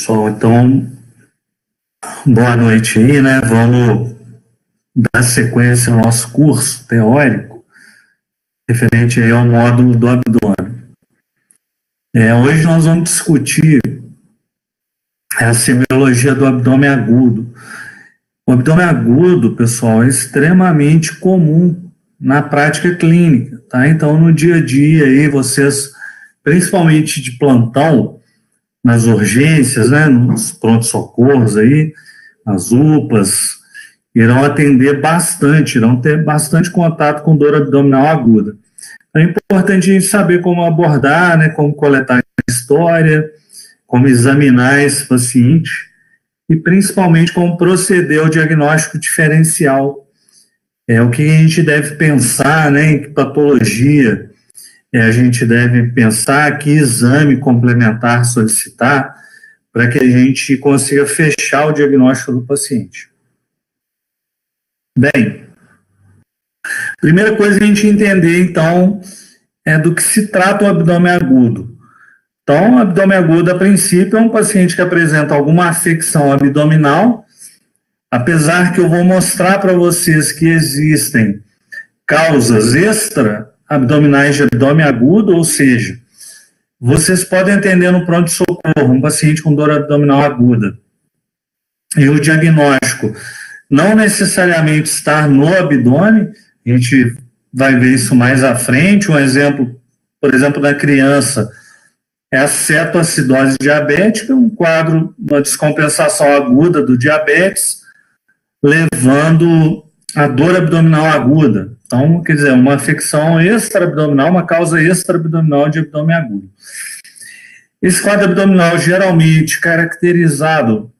Pessoal, então, boa noite aí, né? Vamos dar sequência ao nosso curso teórico referente aí ao módulo do abdômen. Hoje nós vamos discutir a semiologia do abdômen agudo. O abdômen agudo, pessoal, é extremamente comum na prática clínica, tá? Então, no dia a dia aí, vocês, principalmente de plantão, nas urgências, né, nos pronto-socorros aí, nas UPAs, irão atender bastante, irão ter bastante contato com dor abdominal aguda. É importante a gente saber como abordar, né, como coletar a história, como examinar esse paciente e principalmente como proceder ao diagnóstico diferencial. O que a gente deve pensar, né, em que patologia a gente deve pensar, que exame complementar solicitar para que a gente consiga fechar o diagnóstico do paciente. Bem, primeira coisa a gente entender, então, é do que se trata o abdômen agudo. Então, o abdômen agudo, a princípio, é um paciente que apresenta alguma afecção abdominal, apesar que eu vou mostrar para vocês que existem causas extra-abdominais de abdômen agudo, ou seja, vocês podem atender no pronto-socorro um paciente com dor abdominal aguda e o diagnóstico não necessariamente estar no abdômen, a gente vai ver isso mais à frente. Um exemplo, por exemplo, da criança é a cetoacidose diabética, um quadro, uma descompensação aguda do diabetes, levando a dor abdominal aguda. Então, quer dizer, uma afecção extra-abdominal, uma causa extra-abdominal de abdômen agudo. Esse quadro abdominal geralmente caracterizado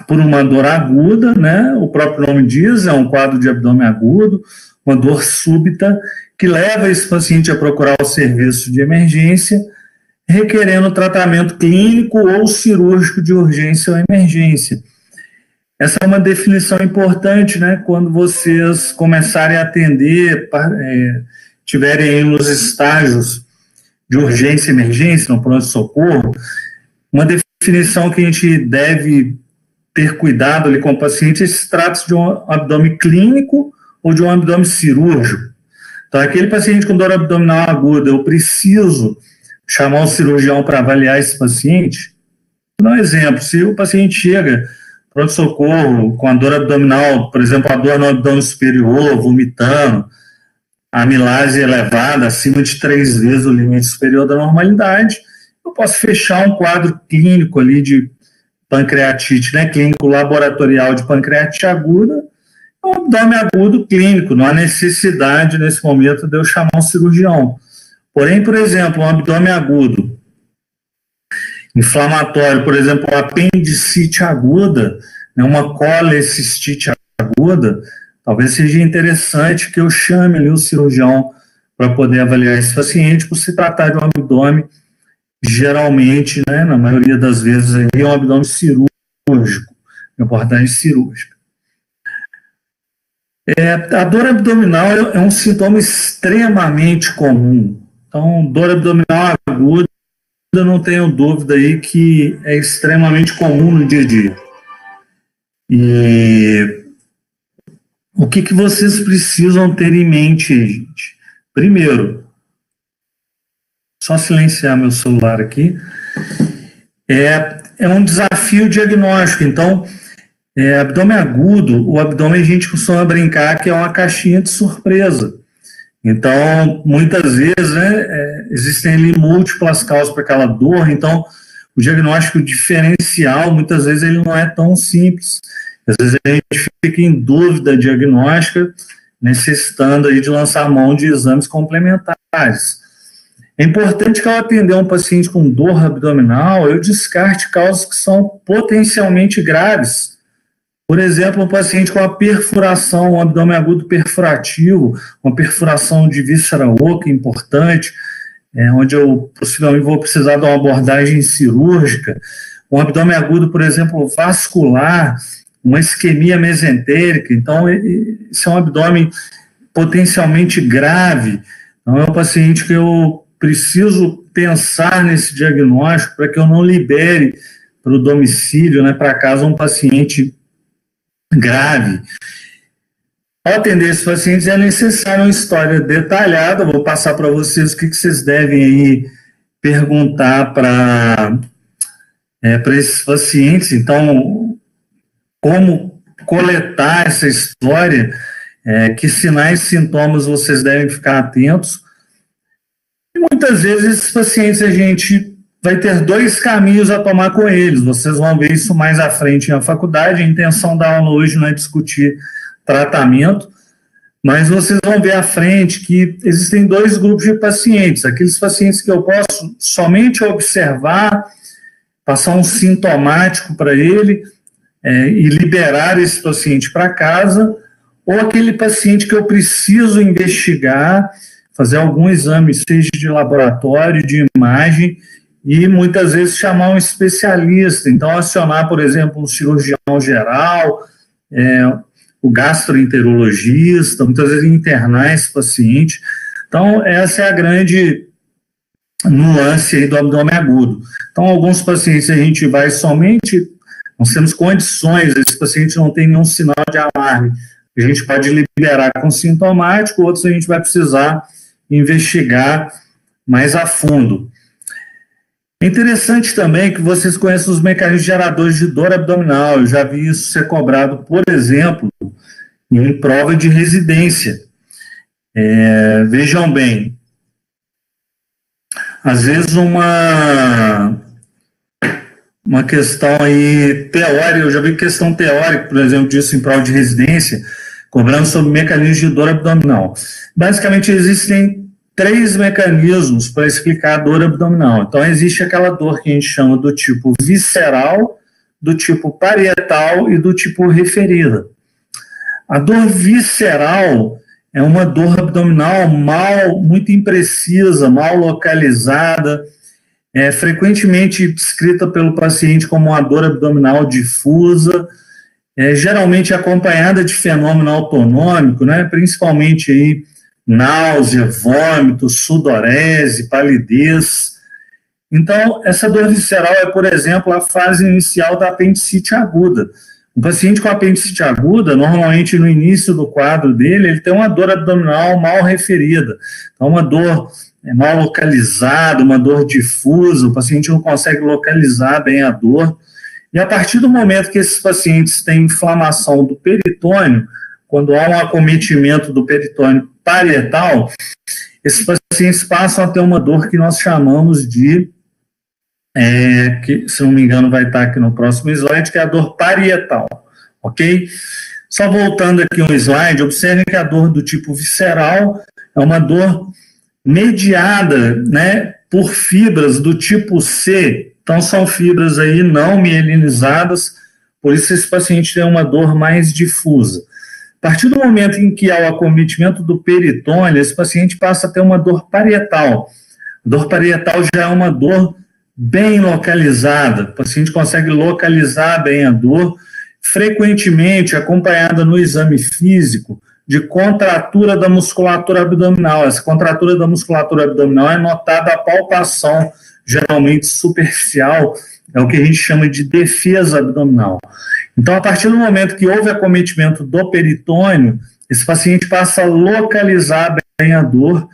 por uma dor aguda, né? O próprio nome diz, é um quadro de abdômen agudo, uma dor súbita, que leva esse paciente a procurar o serviço de emergência, requerendo tratamento clínico ou cirúrgico de urgência ou emergência. Essa é uma definição importante, né? Quando vocês começarem a atender, tiverem aí nos estágios de urgência e emergência, no pronto-socorro, uma definição que a gente deve ter cuidado ali com o paciente se trata de um abdômen clínico ou de um abdômen cirúrgico. Então, aquele paciente com dor abdominal aguda, eu preciso chamar um cirurgião para avaliar esse paciente. Vou dar um exemplo, se o paciente chega pronto-socorro com a dor abdominal, por exemplo, a dor no abdômen superior, vomitando, a amilase elevada, acima de 3 vezes o limite superior da normalidade, eu posso fechar um quadro clínico ali de pancreatite, né, clínico laboratorial de pancreatite aguda, um abdômen agudo clínico, não há necessidade nesse momento de eu chamar um cirurgião. Porém, por exemplo, um abdômen agudo inflamatório, por exemplo, uma apendicite aguda, né, uma colecistite aguda, talvez seja interessante que eu chame ali o cirurgião para poder avaliar esse paciente, por se tratar de um abdômen, geralmente, né, na maioria das vezes, é um abdômen cirúrgico, abordagem cirúrgica. A dor abdominal é um sintoma extremamente comum. Então, dor abdominal aguda, eu não tenho dúvida aí que é extremamente comum no dia a dia. E o que vocês precisam ter em mente, gente? Primeiro, só silenciar meu celular aqui, é um desafio diagnóstico. Então, abdômen agudo, o abdômen a gente costuma brincar que é uma caixinha de surpresa. Então, muitas vezes, né, existem ali múltiplas causas para aquela dor, então o diagnóstico diferencial, muitas vezes, ele não é tão simples. Às vezes a gente fica em dúvida diagnóstica, necessitando aí de lançar mão de exames complementares. É importante que ao atender um paciente com dor abdominal, eu descarte causas que são potencialmente graves. Por exemplo, um paciente com uma perfuração, um abdômen agudo perfurativo, uma perfuração de víscera oca importante, onde eu possivelmente vou precisar de uma abordagem cirúrgica, um abdômen agudo, por exemplo, vascular, uma isquemia mesentérica. Então, esse é um abdômen potencialmente grave. Então, é um paciente que eu preciso pensar nesse diagnóstico para que eu não libere para o domicílio, né, para casa, um paciente grave. Ao atender esses pacientes é necessário uma história detalhada. Vou passar para vocês o que vocês devem aí perguntar para esses pacientes. Então, como coletar essa história, que sinais e sintomas vocês devem ficar atentos. E muitas vezes esses pacientes a gente vai ter dois caminhos a tomar com eles. Vocês vão ver isso mais à frente na faculdade. A intenção da aula hoje não é discutir tratamento, mas vocês vão ver à frente que existem dois grupos de pacientes. Aqueles pacientes que eu posso somente observar, passar um sintomático para ele e liberar esse paciente para casa, ou aquele paciente que eu preciso investigar, fazer algum exame, seja de laboratório, de imagem, e muitas vezes chamar um especialista. Então, acionar, por exemplo, um cirurgião geral, o gastroenterologista, muitas vezes internar esse paciente. Então, essa é a grande nuance aí do abdômen agudo. Então, alguns pacientes a gente vai somente, nós temos condições, esse paciente não tem nenhum sinal de alarme, a gente pode liberar com sintomático, outros a gente vai precisar investigar mais a fundo. É interessante também que vocês conheçam os mecanismos geradores de dor abdominal. Eu já vi isso ser cobrado, por exemplo, em prova de residência. Vejam bem, às vezes uma questão aí teórica, eu já vi questão teórica, por exemplo, disso em prova de residência, cobrando sobre mecanismos de dor abdominal. Basicamente, existem 3 mecanismos para explicar a dor abdominal. Então, existe aquela dor que a gente chama do tipo visceral, do tipo parietal e do tipo referida. A dor visceral é uma dor abdominal muito imprecisa, mal localizada, frequentemente descrita pelo paciente como uma dor abdominal difusa, geralmente acompanhada de fenômeno autonômico, né, principalmente aí, náusea, vômito, sudorese, palidez. Então, essa dor visceral é, por exemplo, a fase inicial da apendicite aguda. Um paciente com apendicite aguda, normalmente no início do quadro dele, ele tem uma dor abdominal mal referida. Então, uma dor mal localizada, uma dor difusa, o paciente não consegue localizar bem a dor. E a partir do momento que esses pacientes têm inflamação do peritônio, quando há um acometimento do peritônio parietal, esses pacientes passam a ter uma dor que nós chamamos de, que se não me engano vai estar aqui no próximo slide, que é a dor parietal, ok? Só voltando aqui um slide, observem que a dor do tipo visceral é uma dor mediada, né, por fibras do tipo C, então são fibras aí não mielinizadas, por isso esse paciente tem uma dor mais difusa. A partir do momento em que há o acometimento do peritônio, esse paciente passa a ter uma dor parietal. A dor parietal já é uma dor bem localizada, o paciente consegue localizar bem a dor, frequentemente acompanhada no exame físico de contratura da musculatura abdominal. Essa contratura da musculatura abdominal é notada a palpação, geralmente superficial, é o que a gente chama de defesa abdominal. Então, a partir do momento que houve acometimento do peritônio, esse paciente passa a localizar bem a dor.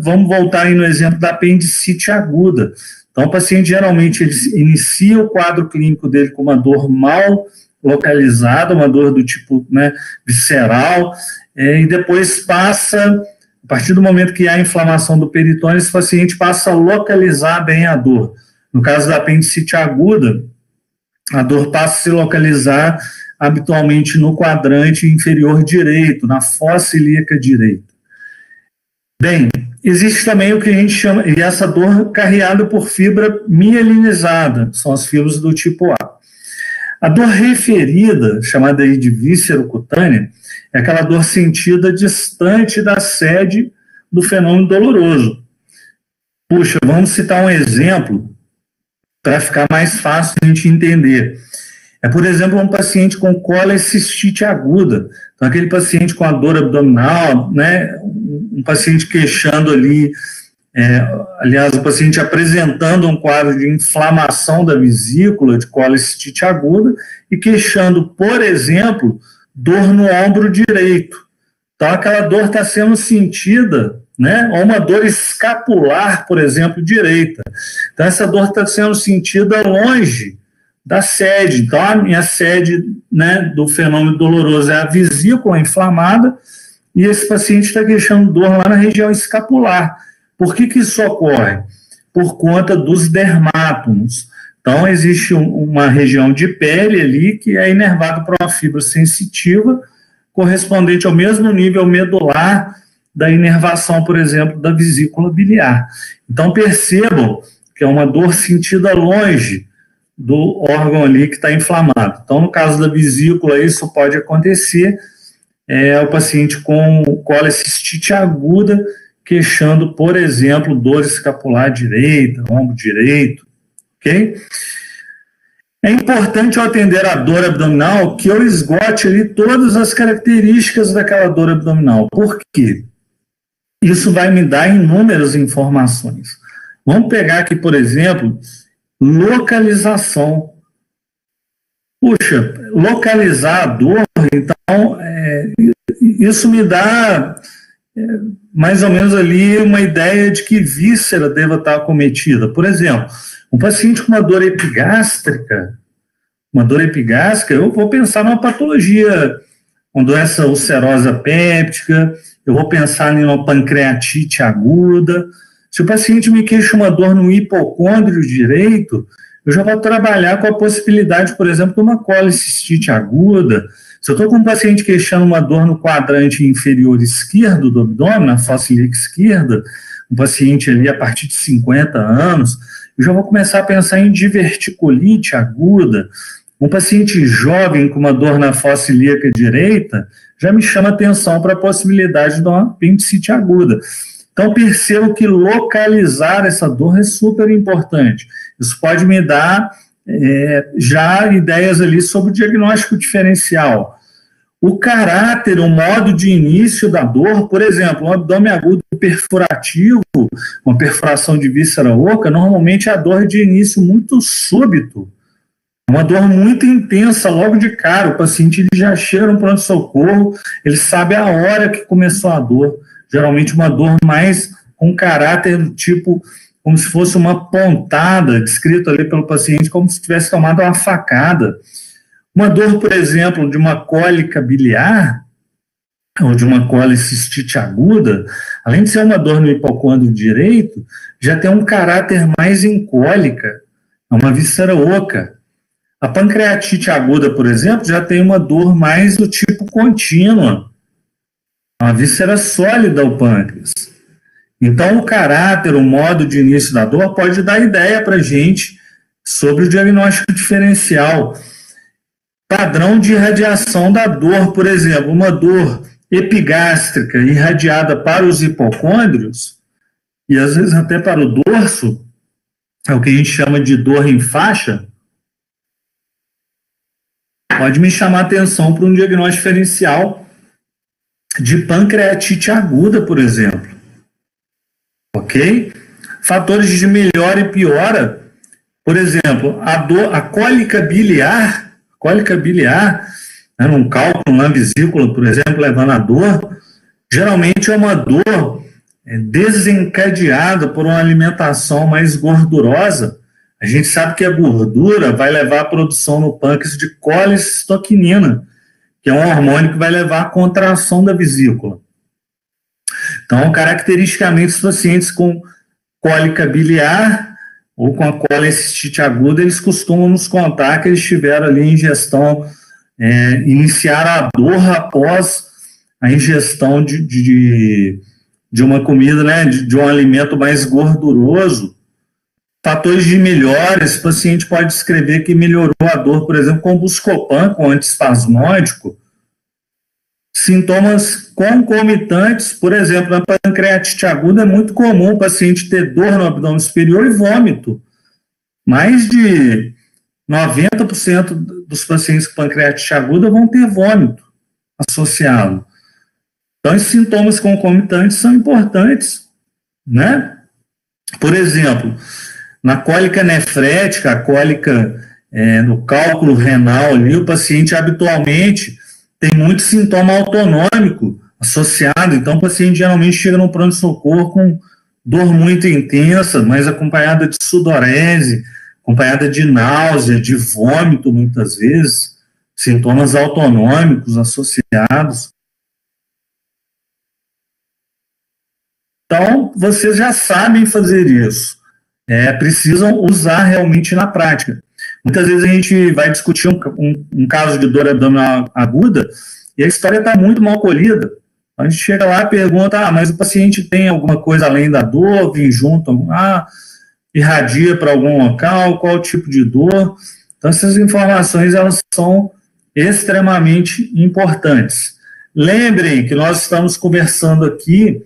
Vamos voltar aí no exemplo da apendicite aguda. Então, o paciente geralmente ele inicia o quadro clínico dele com uma dor mal localizada, uma dor do tipo, né, visceral, e depois passa, a partir do momento que há inflamação do peritônio, esse paciente passa a localizar bem a dor. No caso da apendicite aguda, a dor passa a se localizar habitualmente no quadrante inferior direito, na fossa ilíaca direita. Bem, existe também o que a gente chama, e essa dor carreada por fibra mielinizada, são as fibras do tipo A. A dor referida, chamada aí de víscero-cutânea, é aquela dor sentida distante da sede do fenômeno doloroso. Puxa, vamos citar um exemplo para ficar mais fácil a gente entender. Por exemplo, um paciente com colecistite aguda. Então, aquele paciente com a dor abdominal, né, um paciente queixando ali aliás, o paciente apresentando um quadro de inflamação da vesícula, de colecistite aguda, e queixando, por exemplo, dor no ombro direito. Então, aquela dor está sendo sentida, né? Ou uma dor escapular, por exemplo, direita. Então, essa dor está sendo sentida longe da sede. Então, a minha sede, né, do fenômeno doloroso é a vesícula inflamada, e esse paciente está queixando dor lá na região escapular. Por que isso ocorre? Por conta dos dermátomos. Então, existe uma região de pele ali que é inervada por uma fibra sensitiva, correspondente ao mesmo nível medular da inervação, por exemplo, da vesícula biliar. Então, percebam que é uma dor sentida longe do órgão ali que está inflamado. Então, no caso da vesícula, isso pode acontecer, o paciente com colecistite aguda, queixando, por exemplo, dor escapular direita, ombro direito, ok? É importante, ao atender a dor abdominal, que eu esgote ali todas as características daquela dor abdominal. Por quê? Isso vai me dar inúmeras informações. Vamos pegar aqui, por exemplo, localização. Puxa, localizar a dor, então, isso me dá mais ou menos ali uma ideia de que víscera deva estar acometida. Por exemplo, um paciente com uma dor epigástrica, eu vou pensar numa patologia, uma doença ulcerosa péptica, eu vou pensar em uma pancreatite aguda. Se o paciente me queixa uma dor no hipocôndrio direito, eu já vou trabalhar com a possibilidade, por exemplo, de uma colecistite aguda. Se eu estou com um paciente queixando uma dor no quadrante inferior esquerdo do abdômen, na fossa ilíaca esquerda, um paciente ali a partir de 50 anos, eu já vou começar a pensar em diverticulite aguda. Um paciente jovem com uma dor na fossa ilíaca direita já me chama atenção para a possibilidade de uma apendicite aguda. Então, percebo que localizar essa dor é super importante. Isso pode me dar já ideias ali sobre o diagnóstico diferencial. O caráter, o modo de início da dor, por exemplo, um abdômen agudo perfurativo, uma perfuração de víscera oca, normalmente é a dor de início muito súbito, uma dor muito intensa logo de cara. O paciente ele já chega no pronto-socorro, ele sabe a hora que começou a dor, geralmente uma dor mais com caráter do tipo, como se fosse uma pontada, descrito ali pelo paciente, como se tivesse tomado uma facada. Uma dor, por exemplo, de uma cólica biliar, ou de uma colecistite aguda, além de ser uma dor no hipocôndrio direito, já tem um caráter mais em cólica, é uma víscera oca. A pancreatite aguda, por exemplo, já tem uma dor mais do tipo contínua, uma víscera sólida ao pâncreas. Então, o caráter, o modo de início da dor pode dar ideia para a gente sobre o diagnóstico diferencial. Padrão de irradiação da dor, por exemplo, uma dor epigástrica irradiada para os hipocôndrios, e às vezes até para o dorso, é o que a gente chama de dor em faixa, pode me chamar atenção para um diagnóstico diferencial de pancreatite aguda, por exemplo. Ok? Fatores de melhora e piora, por exemplo, a cólica biliar, né, num cálculo na vesícula, por exemplo, levando a dor, geralmente é uma dor desencadeada por uma alimentação mais gordurosa. A gente sabe que a gordura vai levar à produção no pâncreas de colecistoquinina, que é um hormônio que vai levar à contração da vesícula. Então, caracteristicamente, os pacientes com cólica biliar ou com a colecistite aguda, eles costumam nos contar que eles tiveram ali ingestão, iniciaram a dor após a ingestão de uma comida, né, de um alimento mais gorduroso. Fatores de melhora, esse paciente pode descrever que melhorou a dor, por exemplo, com Buscopan, com antiespasmódico. Sintomas concomitantes, por exemplo, na pancreatite aguda é muito comum o paciente ter dor no abdômen superior e vômito. Mais de 90% dos pacientes com pancreatite aguda vão ter vômito associado. Então, esses sintomas concomitantes são importantes, né? Por exemplo, na cólica nefrética, a cólica no cálculo renal ali, o paciente habitualmente tem muito sintoma autonômico associado, então o paciente geralmente chega no pronto-socorro com dor muito intensa, mas acompanhada de sudorese, acompanhada de náusea, de vômito muitas vezes, sintomas autonômicos associados. Então, vocês já sabem fazer isso. Precisam usar realmente na prática. Muitas vezes a gente vai discutir um caso de dor abdominal aguda e a história está muito mal colhida. A gente chega lá e pergunta, mas o paciente tem alguma coisa além da dor, vem junto, irradia para algum local, qual tipo de dor. Então, essas informações, elas são extremamente importantes. Lembrem que nós estamos conversando aqui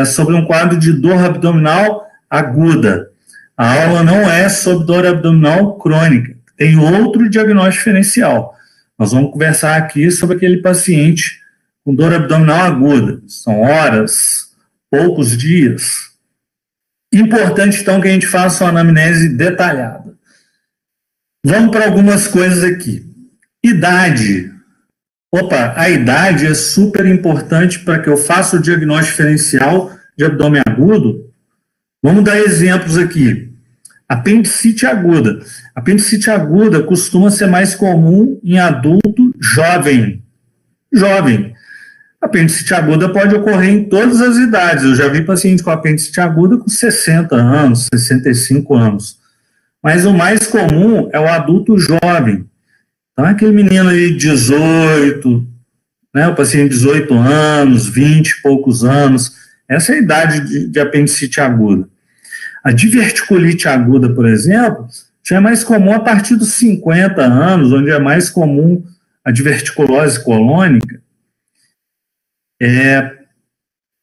sobre um quadro de dor abdominal aguda. A aula não é sobre dor abdominal crônica, tem outro diagnóstico diferencial. Nós vamos conversar aqui sobre aquele paciente com dor abdominal aguda. São horas, poucos dias. Importante, então, que a gente faça uma anamnese detalhada. Vamos para algumas coisas aqui. Idade. A idade é super importante para que eu faça o diagnóstico diferencial de abdômen agudo. Vamos dar exemplos aqui. Apendicite aguda. Apendicite aguda costuma ser mais comum em adulto jovem. Apendicite aguda pode ocorrer em todas as idades. Eu já vi paciente com apendicite aguda com 60 anos, 65 anos. Mas o mais comum é o adulto jovem. Então, aquele menino aí de 18, o paciente de 18 anos, 20 e poucos anos, essa é a idade de apendicite aguda. A diverticulite aguda, por exemplo, já é mais comum a partir dos 50 anos, onde é mais comum a diverticulose colônica.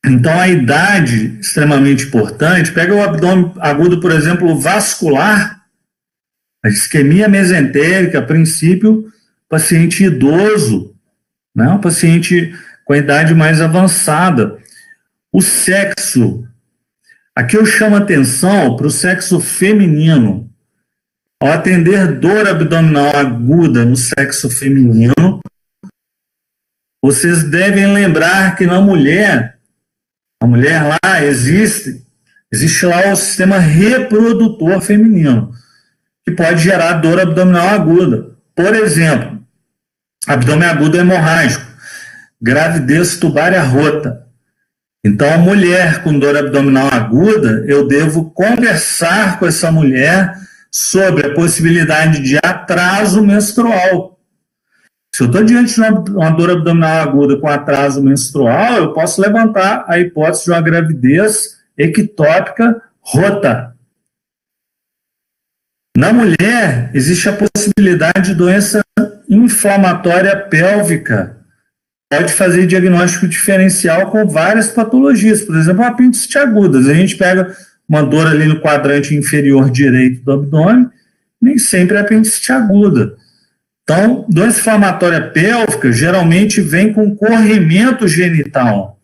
Então, a idade extremamente importante. Pega o abdômen agudo, por exemplo, vascular, a isquemia mesentérica, a princípio, paciente idoso, um paciente com a idade mais avançada. O sexo, aqui eu chamo atenção para o sexo feminino. Ao atender dor abdominal aguda no sexo feminino, vocês devem lembrar que na mulher lá existe lá o sistema reprodutor feminino, que pode gerar dor abdominal aguda. Por exemplo, abdômen agudo hemorrágico, gravidez tubária rota. Então, a mulher com dor abdominal aguda, eu devo conversar com essa mulher sobre a possibilidade de atraso menstrual. Se eu estou diante de uma dor abdominal aguda com atraso menstrual, eu posso levantar a hipótese de uma gravidez ectópica rota. Na mulher, existe a possibilidade de doença inflamatória pélvica. Pode fazer diagnóstico diferencial com várias patologias, por exemplo, apendicite aguda. A gente pega uma dor ali no quadrante inferior direito do abdômen, nem sempre é apendicite aguda. Então, doença inflamatória pélvica geralmente vem com corrimento genital.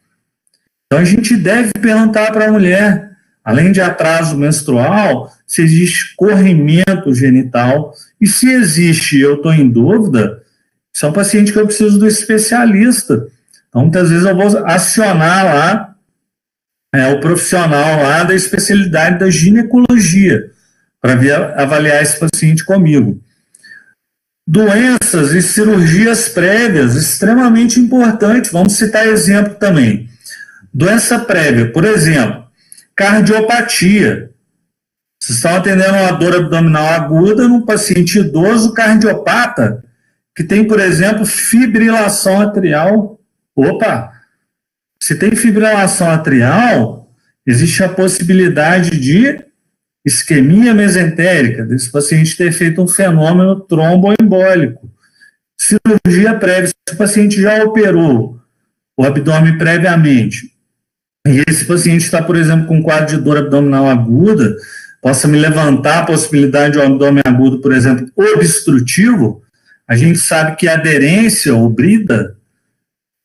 Então, a gente deve perguntar para a mulher, além de atraso menstrual, se existe corrimento genital. E se existe, eu estou em dúvida, isso é um paciente que eu preciso do especialista. Então, muitas vezes eu vou acionar lá o profissional lá da especialidade da ginecologia para avaliar esse paciente comigo. Doenças e cirurgias prévias, extremamente importante. Vamos citar exemplo também. Doença prévia, por exemplo, cardiopatia. Vocês estão atendendo uma dor abdominal aguda num paciente idoso cardiopata, que tem, por exemplo, fibrilação atrial. Se tem fibrilação atrial, existe a possibilidade de isquemia mesentérica, desse paciente ter feito um fenômeno tromboembólico. Cirurgia prévia, se o paciente já operou o abdômen previamente, e esse paciente está, por exemplo, com um quadro de dor abdominal aguda, possa me levantar a possibilidade de um abdômen agudo, por exemplo, obstrutivo, a gente sabe que a aderência ou brida,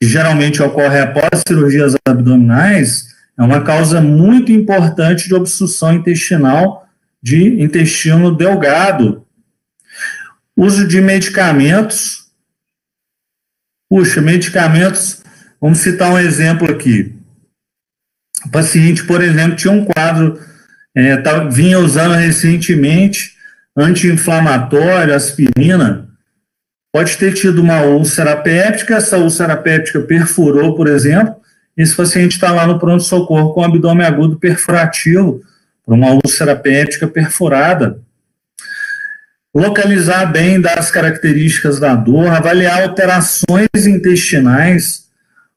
que geralmente ocorre após cirurgias abdominais, é uma causa muito importante de obstrução intestinal de intestino delgado. Uso de medicamentos. Puxa, medicamentos, vamos citar um exemplo aqui. O paciente, por exemplo, tinha um quadro, vinha usando recentemente anti-inflamatório, aspirina, pode ter tido uma úlcera péptica, essa úlcera péptica perfurou, por exemplo, esse paciente está lá no pronto-socorro com abdômen agudo perfurativo, por uma úlcera péptica perfurada. Localizar bem das características da dor, avaliar alterações intestinais,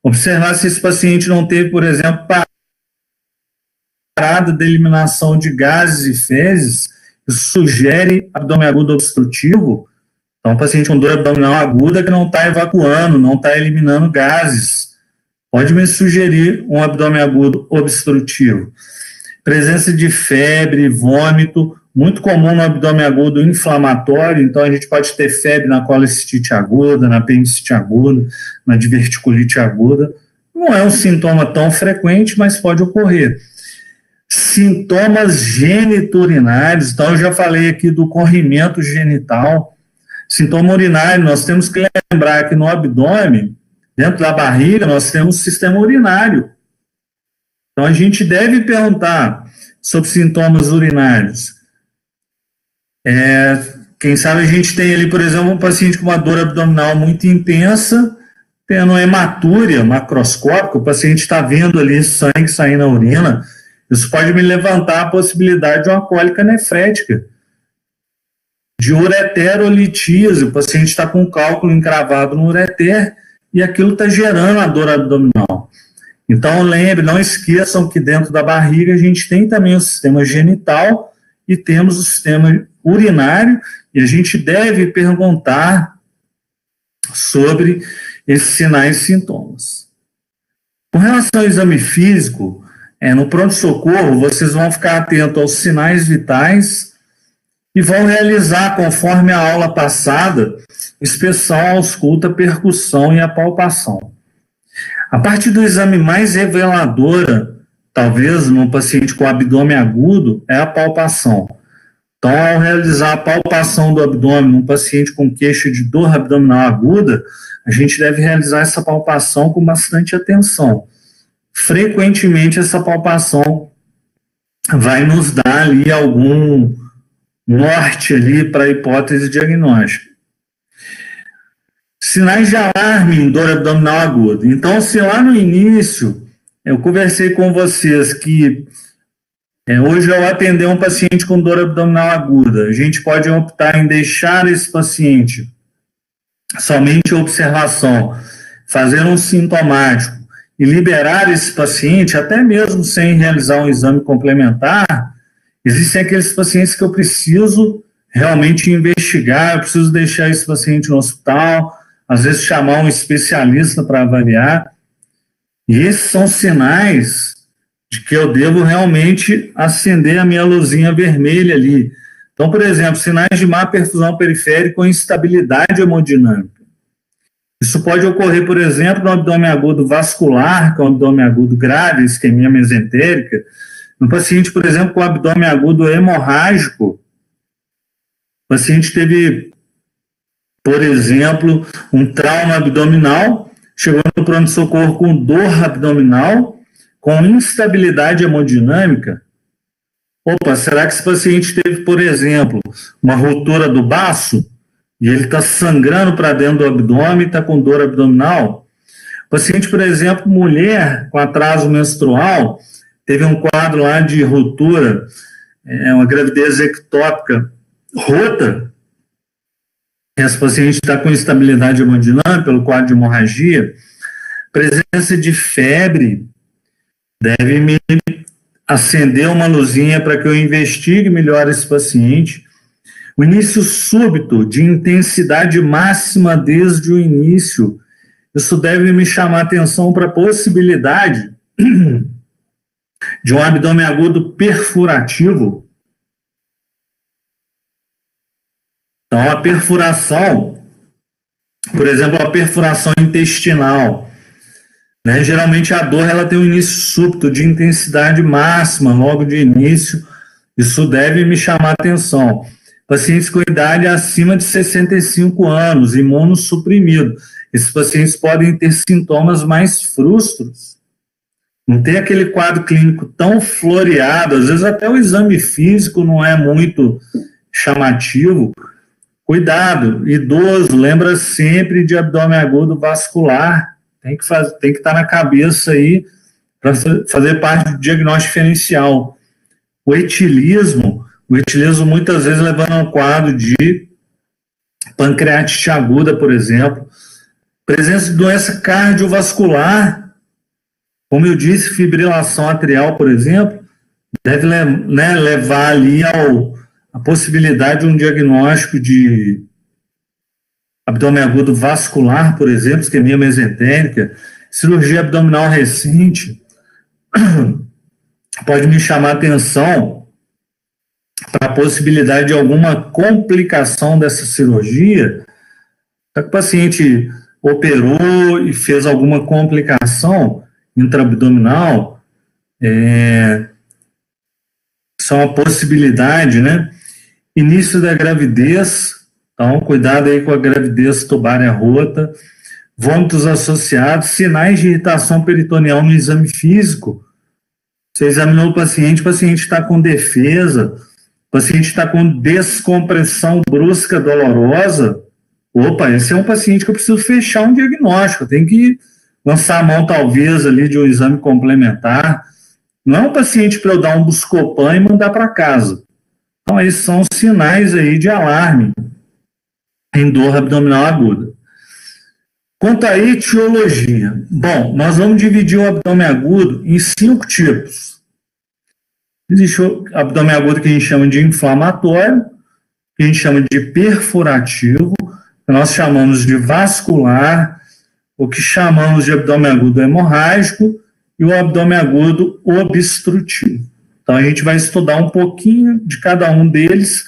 observar se esse paciente não teve, por exemplo, parada de eliminação de gases e fezes, isso sugere abdômen agudo obstrutivo. Então, um paciente com dor abdominal aguda que não está evacuando, não está eliminando gases, pode me sugerir um abdômen agudo obstrutivo. Presença de febre, vômito, muito comum no abdômen agudo inflamatório, então a gente pode ter febre na colecistite aguda, na apendicite aguda, na diverticulite aguda. Não é um sintoma tão frequente, mas pode ocorrer. Sintomas geniturinários, então eu já falei aqui do corrimento genital. Sintoma urinário, nós temos que lembrar que no abdômen, dentro da barriga, nós temos sistema urinário. Então a gente deve perguntar sobre sintomas urinários. Quem sabe a gente tem ali, por exemplo, um paciente com uma dor abdominal muito intensa, tendo hematúria macroscópica, o paciente está vendo ali sangue sair na urina. Isso pode me levantar a possibilidade de uma cólica nefrética, de ureterolitise, o paciente está com um cálculo encravado no ureter e aquilo está gerando a dor abdominal. Então, lembre, não esqueçam que dentro da barriga a gente tem também o sistema genital e temos o sistema urinário e a gente deve perguntar sobre esses sinais e sintomas. Com relação ao exame físico, no pronto-socorro, vocês vão ficar atentos aos sinais vitais e vão realizar, conforme a aula passada, inspeção, ausculta, percussão e apalpação. A parte do exame mais reveladora, talvez, num paciente com abdômen agudo, é a palpação. Então, ao realizar a palpação do abdômen num paciente com queixa de dor abdominal aguda, a gente deve realizar essa palpação com bastante atenção. Frequentemente, essa palpação vai nos dar ali algum norte ali para a hipótese diagnóstica. Sinais de alarme em dor abdominal aguda. Então, se lá no início eu conversei com vocês que hoje ao atender um paciente com dor abdominal aguda, a gente pode optar em deixar esse paciente somente observação, fazer um sintomático e liberar esse paciente, até mesmo sem realizar um exame complementar. Existem aqueles pacientes que eu preciso realmente investigar, eu preciso deixar esse paciente no hospital, às vezes chamar um especialista para avaliar. E esses são sinais de que eu devo realmente acender a minha luzinha vermelha ali. Então, por exemplo, sinais de má perfusão periférica ou instabilidade hemodinâmica. Isso pode ocorrer, por exemplo, no abdômen agudo vascular, que é um abdômen agudo grave, isquemia mesentérica, no paciente, por exemplo, com abdômen agudo hemorrágico, o paciente teve, por exemplo, um trauma abdominal, chegou no pronto-socorro com dor abdominal, com instabilidade hemodinâmica. Opa, será que esse paciente teve, por exemplo, uma ruptura do baço e ele está sangrando para dentro do abdômen, está com dor abdominal? O paciente, por exemplo, mulher com atraso menstrual, teve um quadro lá de ruptura, uma gravidez ectópica rota. Esse paciente está com instabilidade hemodinâmica pelo quadro de hemorragia. Presença de febre deve me acender uma luzinha para que eu investigue melhor esse paciente. O início súbito de intensidade máxima desde o início, isso deve me chamar atenção para a possibilidade de um abdômen agudo perfurativo. Então, a perfuração, por exemplo, a perfuração intestinal, né? Geralmente a dor ela tem um início súbito, de intensidade máxima, logo de início. Isso deve me chamar a atenção. Pacientes com idade acima de 65 anos, imunossuprimido. Esses pacientes podem ter sintomas mais frustros. Não tem aquele quadro clínico tão floreado, às vezes até o exame físico não é muito chamativo. Cuidado, idoso, lembra sempre de abdômen agudo vascular, tem que estar na cabeça aí para fazer parte do diagnóstico diferencial. O etilismo muitas vezes levando a um quadro de pancreatite aguda, por exemplo, presença de doença cardiovascular, como eu disse, fibrilação atrial, por exemplo, deve, né, levar ali a possibilidade de um diagnóstico de abdômen agudo vascular, por exemplo, isquemia mesentérica, cirurgia abdominal recente, pode me chamar a atenção para a possibilidade de alguma complicação dessa cirurgia. Se o paciente operou e fez alguma complicação intraabdominal, isso é uma possibilidade, né? Início da gravidez, então cuidado aí com a gravidez tubária rota, vômitos associados, sinais de irritação peritoneal no exame físico. Você examinou o paciente está com defesa, o paciente está com descompressão brusca dolorosa. Opa, esse é um paciente que eu preciso fechar um diagnóstico, eu tenho que lançar a mão talvez ali de um exame complementar. Não é um paciente para eu dar um Buscopan e mandar para casa. Então, esses são os sinais aí de alarme em dor abdominal aguda. Quanto à etiologia, bom, nós vamos dividir o abdômen agudo em 5 tipos. Existe o abdômen agudo que a gente chama de inflamatório, que a gente chama de perfurativo, que nós chamamos de vascular, o que chamamos de abdômen agudo hemorrágico e o abdômen agudo obstrutivo. Então, a gente vai estudar um pouquinho de cada um deles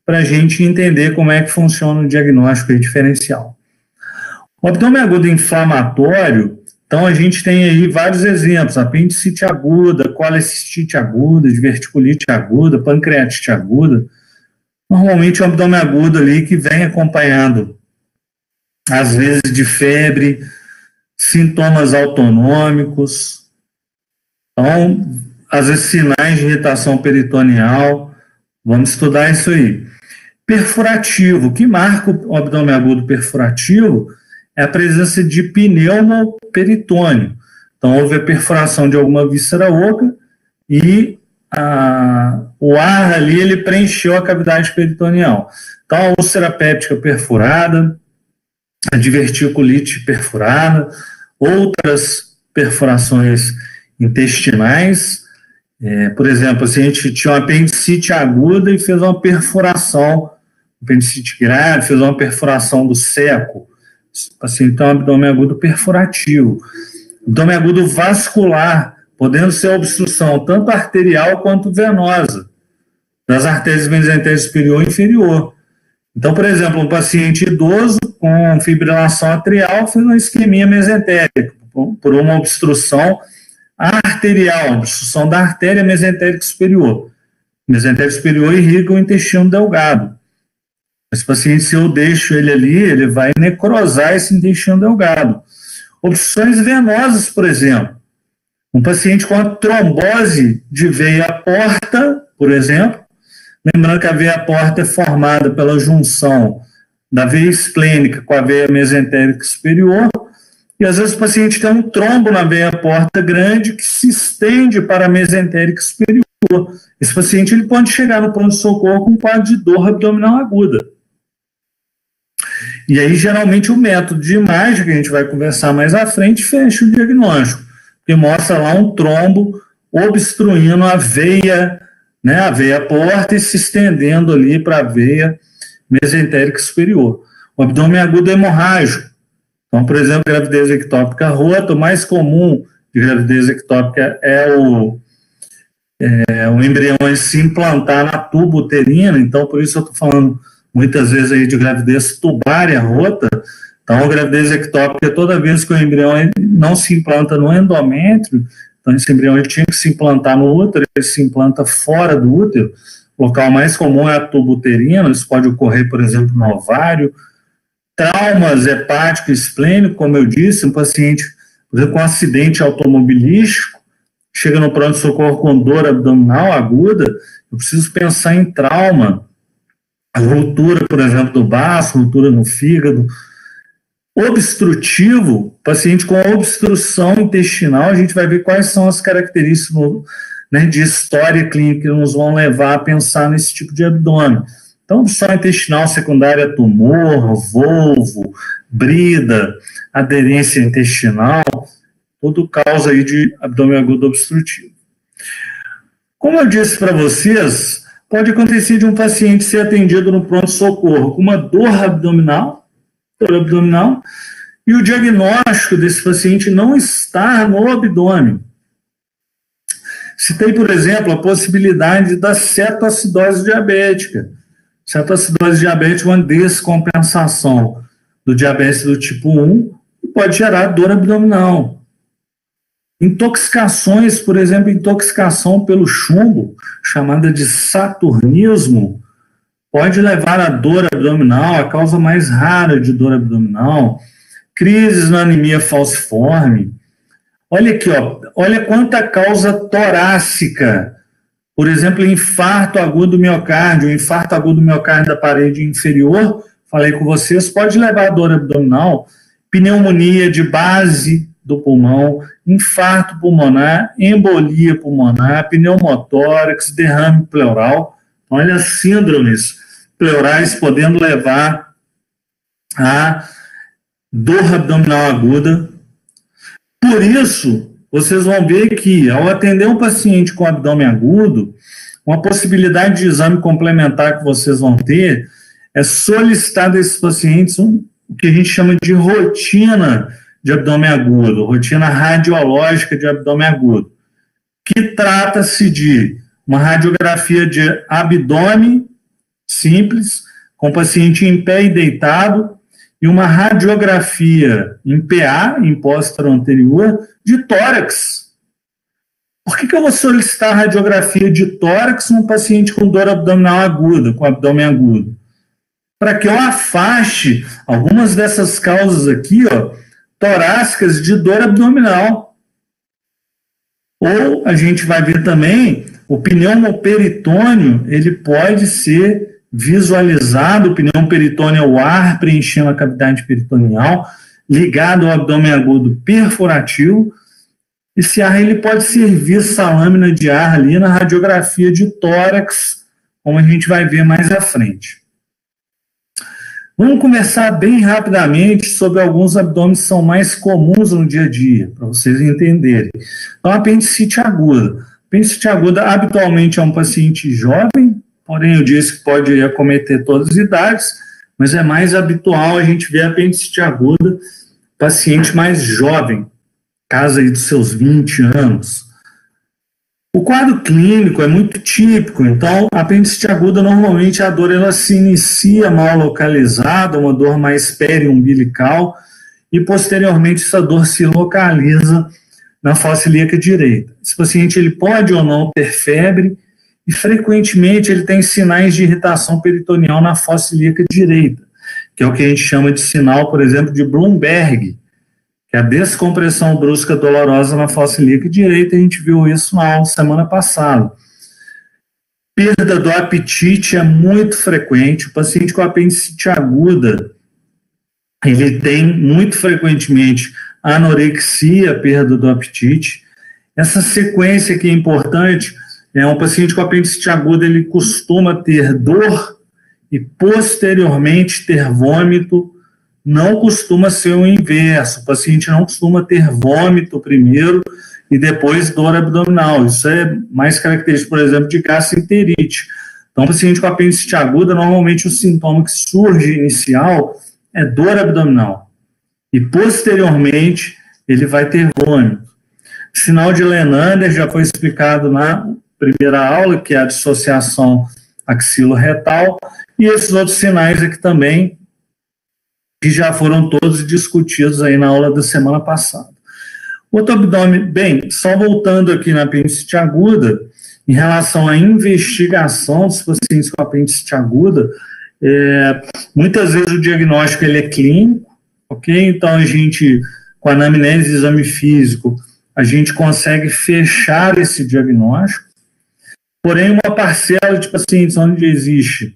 para a gente entender como é que funciona o diagnóstico diferencial. O abdômen agudo inflamatório, então a gente tem aí vários exemplos, apendicite aguda, colecistite aguda, diverticulite aguda, pancreatite aguda. Normalmente é um abdômen agudo ali que vem acompanhado, às vezes, de febre, sintomas autonômicos, então, às vezes sinais de irritação peritoneal. Vamos estudar isso aí. Perfurativo, o que marca o abdômen agudo perfurativo é a presença de pneumoperitônio. Então, houve a perfuração de alguma víscera oca e o ar ali ele preencheu a cavidade peritoneal. Então, a úlcera péptica perfurada, a diverticulite perfurada, outras perfurações intestinais. Por exemplo, se a gente tinha uma apendicite aguda e fez uma perfuração, apendicite grave, fez uma perfuração do seco, assim, então abdômen agudo perfurativo. Abdômen agudo vascular, podendo ser obstrução tanto arterial quanto venosa, das artérias mesentérica superior e inferior. Então, por exemplo, um paciente idoso com fibrilação atrial fez uma isquemia mesentérica por uma obstrução arterial, obstrução da artéria mesentérica superior. O mesentérico superior irriga o intestino delgado. Esse paciente, se eu deixo ele ali, ele vai necrosar esse intestino delgado. Obstruções venosas, por exemplo. Um paciente com a trombose de veia porta, por exemplo, lembrando que a veia porta é formada pela junção da veia esplênica com a veia mesentérica superior, e às vezes o paciente tem um trombo na veia porta grande que se estende para a mesentérica superior. Esse paciente ele pode chegar no pronto-socorro com um quadro de dor abdominal aguda. E aí, geralmente, o método de imagem, que a gente vai conversar mais à frente, fecha o diagnóstico, que mostra lá um trombo obstruindo a veia, né, a veia porta e se estendendo ali para a veia mesentérica superior. O abdômen agudo hemorrágico. Então, por exemplo, gravidez ectópica rota, o mais comum de gravidez ectópica é o embrião se implantar na tuba uterina, então por isso eu estou falando muitas vezes aí de gravidez tubária rota. Então, a gravidez ectópica é toda vez que o embrião não se implanta no endométrio, então esse embrião ele tinha que se implantar no útero, ele se implanta fora do útero. O local mais comum é a tuba uterina, isso pode ocorrer, por exemplo, no ovário. Traumas hepático e esplênico, como eu disse, um paciente, por exemplo, com acidente automobilístico, chega no pronto-socorro com dor abdominal aguda, eu preciso pensar em trauma, a ruptura, por exemplo, do baço, ruptura no fígado. Obstrutivo, paciente com obstrução intestinal, a gente vai ver quais são as características, né, de história clínica que nos vão levar a pensar nesse tipo de abdômen. Então, obstrução intestinal secundária, tumor, volvo, brida, aderência intestinal, tudo causa aí de abdômen agudo obstrutivo. Como eu disse para vocês, pode acontecer de um paciente ser atendido no pronto-socorro com uma dor abdominal, e o diagnóstico desse paciente não estar no abdômen. Citei, por exemplo, a possibilidade da cetoacidose diabética. Cetoacidose diabética é uma descompensação do diabetes do tipo 1 e pode gerar dor abdominal. Intoxicações, por exemplo, intoxicação pelo chumbo, chamada de saturnismo, pode levar a dor abdominal, a causa mais rara de dor abdominal, crises na anemia falciforme. Olha aqui, ó, olha quanta causa torácica. Por exemplo, infarto agudo do miocárdio, infarto agudo do miocárdio da parede inferior, falei com vocês, pode levar a dor abdominal, pneumonia de base do pulmão, infarto pulmonar, embolia pulmonar, pneumotórax, derrame pleural. Olha as síndromes pleurais podendo levar a dor abdominal aguda. Por isso, vocês vão ver que, ao atender um paciente com abdômen agudo, uma possibilidade de exame complementar que vocês vão ter é solicitar desses pacientes o que a gente chama de rotina de abdômen agudo, rotina radiológica de abdômen agudo, que trata-se de uma radiografia de abdômen simples, com o paciente em pé e deitado, e uma radiografia em PA, em póstero anterior, de tórax. Por que eu vou solicitar radiografia de tórax num paciente com dor abdominal aguda, com abdômen agudo? Para que eu afaste algumas dessas causas aqui, ó, torácicas de dor abdominal. Ou a gente vai ver também o pneumoperitônio, ele pode ser visualizado. O pneumoperitônio é o ar preenchendo a cavidade peritoneal, ligado ao abdômen agudo perfurativo. Esse ar ele pode servir essa lâmina de ar ali na radiografia de tórax, como a gente vai ver mais à frente. Vamos conversar bem rapidamente sobre alguns abdômenes que são mais comuns no dia a dia, para vocês entenderem. Então, a apendicite aguda. A apendicite aguda habitualmente é um paciente jovem, porém eu disse que pode acometer todas as idades, mas é mais habitual a gente ver a apendicite aguda, paciente mais jovem, casa aí dos seus 20 anos. O quadro clínico é muito típico, então a apendicite aguda normalmente a dor ela se inicia mal localizada, uma dor mais periumbilical, e posteriormente essa dor se localiza na fossa ilíaca direita. Esse paciente ele pode ou não ter febre, e frequentemente ele tem sinais de irritação peritoneal na fossa ilíaca direita, que é o que a gente chama de sinal, por exemplo, de Bloomberg, que é a descompressão brusca dolorosa na fossa ilíaca direita. A gente viu isso na aula semana passada. Perda do apetite é muito frequente. O paciente com apendicite aguda, ele tem muito frequentemente anorexia, perda do apetite. Essa sequência aqui é importante. Um paciente com apendicite aguda, ele costuma ter dor e posteriormente ter vômito. Não costuma ser o inverso. O paciente não costuma ter vômito primeiro e depois dor abdominal. Isso é mais característico, por exemplo, de gastroenterite. Então, o paciente com apendicite aguda, normalmente o sintoma que surge inicial é dor abdominal. E posteriormente ele vai ter vômito. Sinal de Lenander já foi explicado na primeira aula, que é a dissociação axilo-retal, e esses outros sinais aqui também que já foram todos discutidos aí na aula da semana passada. Outro abdômen, bem, só voltando aqui na apendicite aguda, em relação à investigação dos pacientes com apendicite aguda, muitas vezes o diagnóstico ele é clínico, ok? Então a gente, com a anamnese e exame físico, a gente consegue fechar esse diagnóstico, porém uma parcela de pacientes onde existe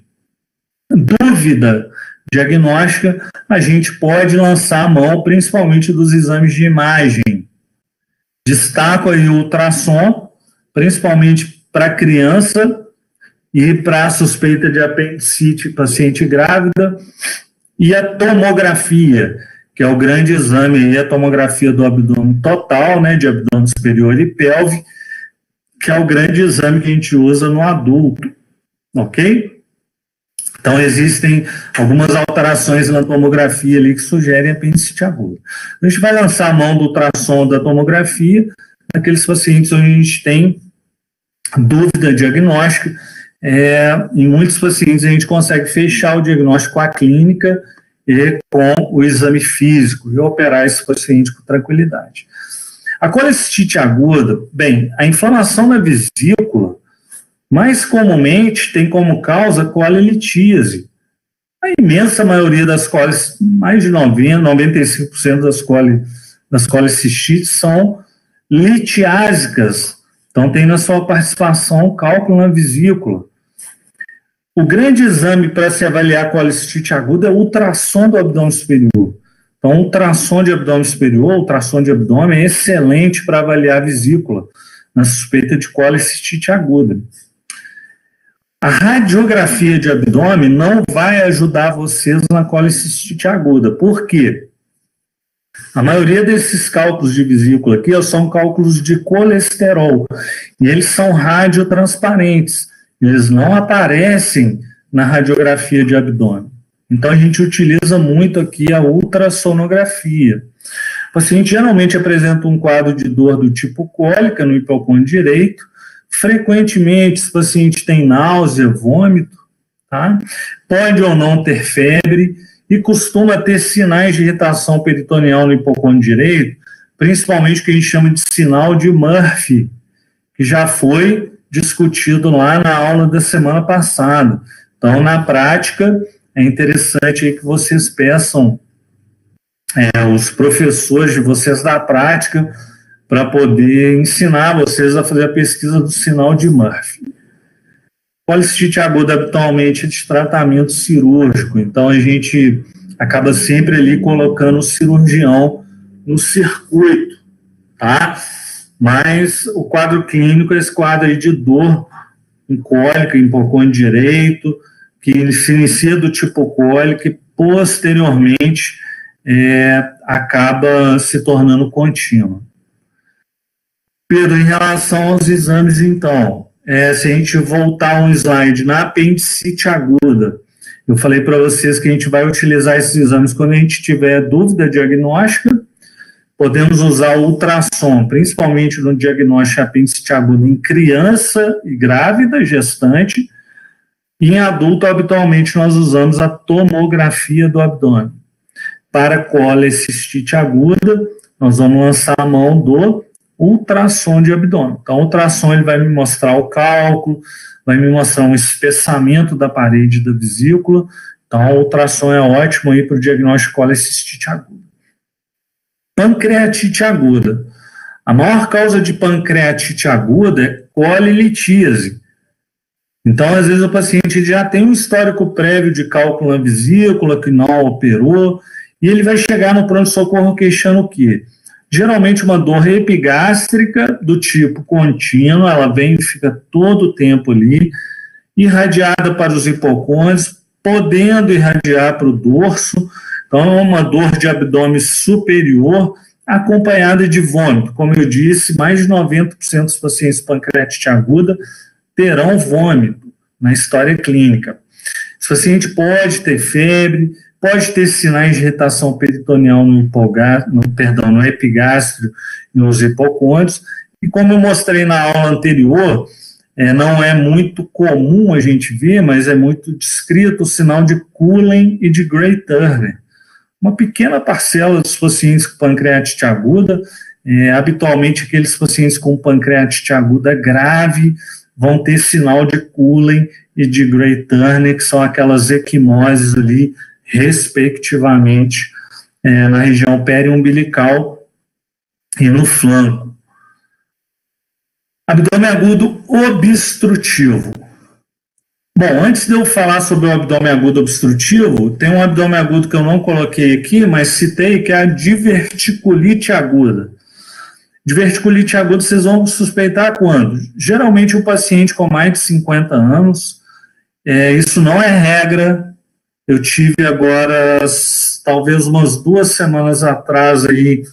dúvida diagnóstica, a gente pode lançar a mão, principalmente dos exames de imagem. Destaco aí o ultrassom, principalmente para criança e para suspeita de apendicite, paciente grávida, e a tomografia, que é o grande exame aí, a tomografia do abdômen total, né, de abdômen superior e pelve, que é o grande exame que a gente usa no adulto, ok? Então, existem algumas alterações na tomografia ali que sugerem apendicite aguda. A gente vai lançar a mão do ultrassom da tomografia naqueles pacientes onde a gente tem dúvida diagnóstica. Em muitos pacientes a gente consegue fechar o diagnóstico com a clínica e com o exame físico e operar esse paciente com tranquilidade. A colecistite aguda, bem, a inflamação da vesícula, mais comumente tem como causa colelitíase. A imensa maioria das coles, mais de 95% das colecistites são litiásicas, então tem na sua participação cálculo na vesícula. O grande exame para se avaliar a colecistite aguda é o ultrassom do abdômen superior. Então, ultrassom de abdômen superior, ultrassom de abdômen é excelente para avaliar a vesícula na suspeita de colecistite aguda. A radiografia de abdômen não vai ajudar vocês na colecistite aguda. Por quê? A maioria desses cálculos de vesícula aqui são cálculos de colesterol, e eles são radiotransparentes, eles não aparecem na radiografia de abdômen. Então, a gente utiliza muito aqui a ultrassonografia. O paciente geralmente apresenta um quadro de dor do tipo cólica no hipocôndrio direito. Frequentemente, esse paciente tem náusea, vômito, tá? Pode ou não ter febre e costuma ter sinais de irritação peritoneal no hipocôndrio direito, principalmente o que a gente chama de sinal de Murphy, que já foi discutido lá na aula da semana passada. Então, na prática, é interessante aí que vocês peçam os professores de vocês da prática para poder ensinar vocês a fazer a pesquisa do sinal de Murphy. Colecistite aguda habitualmente é de tratamento cirúrgico, então a gente acaba sempre ali colocando o cirurgião no circuito, tá? Mas o quadro clínico é esse quadro aí de dor em cólica, em hipocôndrio direito, que se inicia do tipo cólica e posteriormente acaba se tornando contínua. Pedro, em relação aos exames, então, se a gente voltar um slide na apendicite aguda, eu falei para vocês que a gente vai utilizar esses exames quando a gente tiver dúvida diagnóstica. Podemos usar o ultrassom, principalmente no diagnóstico de apendicite aguda em criança e grávida, gestante, e em adulto, habitualmente, nós usamos a tomografia do abdômen. Para colecistite aguda, nós vamos lançar a mão do ultrassom de abdômen. Então, o ultrassom ele vai me mostrar o cálculo, vai me mostrar um espessamento da parede da vesícula. Então, o ultrassom é ótimo aí para o diagnóstico de colecistite aguda. Pancreatite aguda. A maior causa de pancreatite aguda é colelitíase. Então, às vezes, o paciente já tem um histórico prévio de cálculo na vesícula, que não operou, e ele vai chegar no pronto-socorro queixando o quê? Geralmente uma dor epigástrica do tipo contínuo, ela vem e fica todo o tempo ali, irradiada para os hipocôndrios, podendo irradiar para o dorso. Então, é uma dor de abdômen superior, acompanhada de vômito. Como eu disse, mais de 90% dos pacientes com pancreatite aguda terão vômito na história clínica. Esse paciente pode ter febre, pode ter sinais de irritação peritoneal no epigástrio e nos hipocôndrios, e como eu mostrei na aula anterior, não é muito comum a gente ver, mas é muito descrito o sinal de Cullen e de Gray-Turner. uma pequena parcela dos pacientes com pancreatite aguda. Habitualmente, aqueles pacientes com pancreatite aguda grave vão ter sinal de Cullen e de Gray-Turner, que são aquelas equimoses ali, respectivamente, na região periumbilical e no flanco. Abdômen agudo obstrutivo. Bom, antes de eu falar sobre o abdômen agudo obstrutivo, tem um abdômen agudo que eu não coloquei aqui, mas citei, que é a diverticulite aguda. Diverticulite aguda vocês vão suspeitar quando? Geralmente o paciente com mais de 50 anos, isso não é regra. Eu tive agora, talvez umas 2 semanas atrás, aí,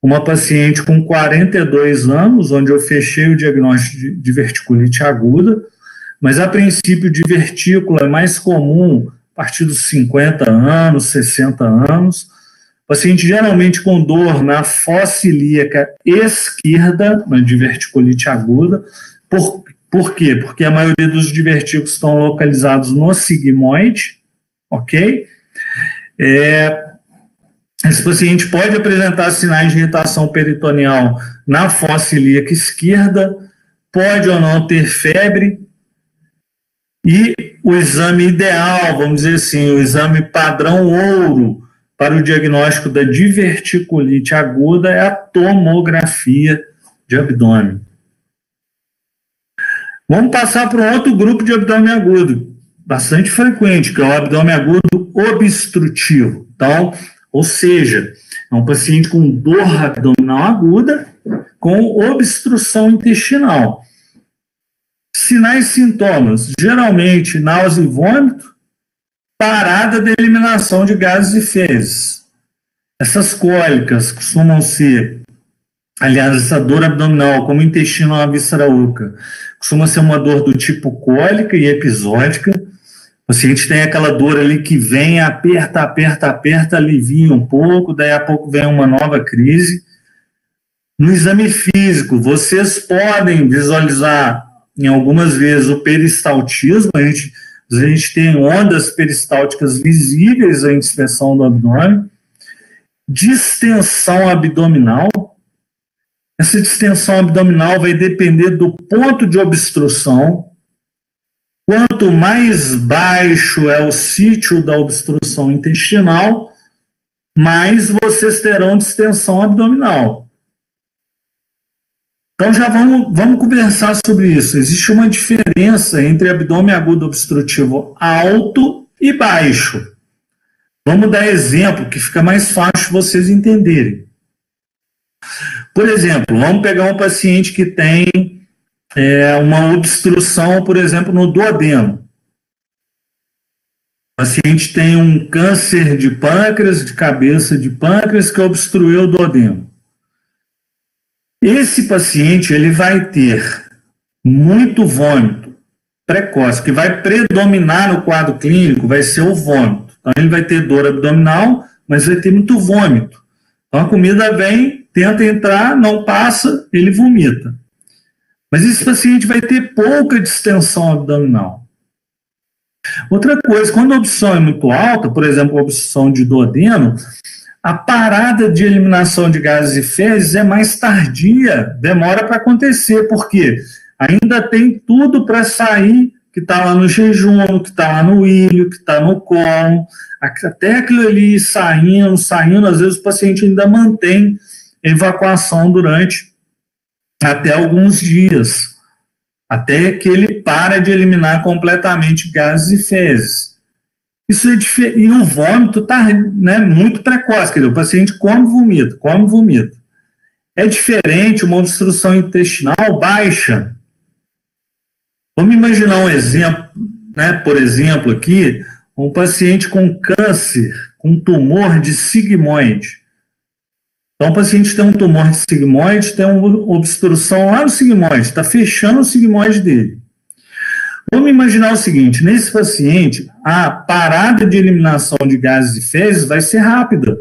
uma paciente com 42 anos, onde eu fechei o diagnóstico de diverticulite aguda, mas a princípio divertícula é mais comum a partir dos 50 anos, 60 anos. Paciente geralmente com dor na fossa ilíaca esquerda, na diverticulite aguda. Por quê? Porque a maioria dos divertículos estão localizados no sigmoide, ok? Esse paciente pode apresentar sinais de irritação peritoneal na fossa ilíaca esquerda, pode ou não ter febre, e o exame ideal, vamos dizer assim, o exame padrão ouro para o diagnóstico da diverticulite aguda é a tomografia de abdômen. Vamos passar para um outro grupo de abdômen agudo, bastante frequente, que é o abdômen agudo obstrutivo. Então, ou seja, é um paciente com dor abdominal aguda com obstrução intestinal. Sinais e sintomas, geralmente náusea e vômito, parada da eliminação de gases e fezes. Essas cólicas costumam ser, aliás, essa dor abdominal, como intestino na víscera oca, costuma ser uma dor do tipo cólica e episódica. O paciente tem aquela dor ali que vem, aperta, alivia um pouco, daí a pouco vem uma nova crise. No exame físico, vocês podem visualizar em algumas vezes o peristaltismo. A gente tem ondas peristálticas visíveis à inspeção do abdômen. Distensão abdominal. Essa distensão abdominal vai depender do ponto de obstrução. Quanto mais baixo é o sítio da obstrução intestinal, mais vocês terão distensão abdominal. Então já vamos conversar sobre isso. Existe uma diferença entre abdômen agudo obstrutivo alto e baixo. Vamos dar exemplo que fica mais fácil vocês entenderem. Por exemplo, vamos pegar um paciente que tem uma obstrução, por exemplo, no duodeno. O paciente tem um câncer de pâncreas, de cabeça de pâncreas, que obstruiu o duodeno. Esse paciente ele vai ter muito vômito precoce, que vai predominar no quadro clínico, vai ser o vômito. Então, ele vai ter dor abdominal, mas vai ter muito vômito. Então, a comida vem, tenta entrar, não passa, ele vomita. Mas esse paciente vai ter pouca distensão abdominal. Outra coisa, quando a obstrução é muito alta, por exemplo, a obstrução de duodeno, a parada de eliminação de gases e fezes é mais tardia, demora para acontecer, porque ainda tem tudo para sair, que está lá no jejum, que está lá no ilho, que está no cólon, até aquilo ali saindo, às vezes o paciente ainda mantém evacuação durante até alguns dias, até que ele para de eliminar completamente gases e fezes. Isso é diferente. E o vômito está muito precoce, quer dizer, o paciente come, vomita. É diferente uma obstrução intestinal baixa. Vamos imaginar um exemplo, por exemplo, aqui, um paciente com câncer, com tumor de sigmoide. Então, o paciente tem um tumor de sigmoide, tem uma obstrução lá no sigmoide, está fechando o sigmoide dele. Vamos imaginar o seguinte, nesse paciente, a parada de eliminação de gases e fezes vai ser rápida.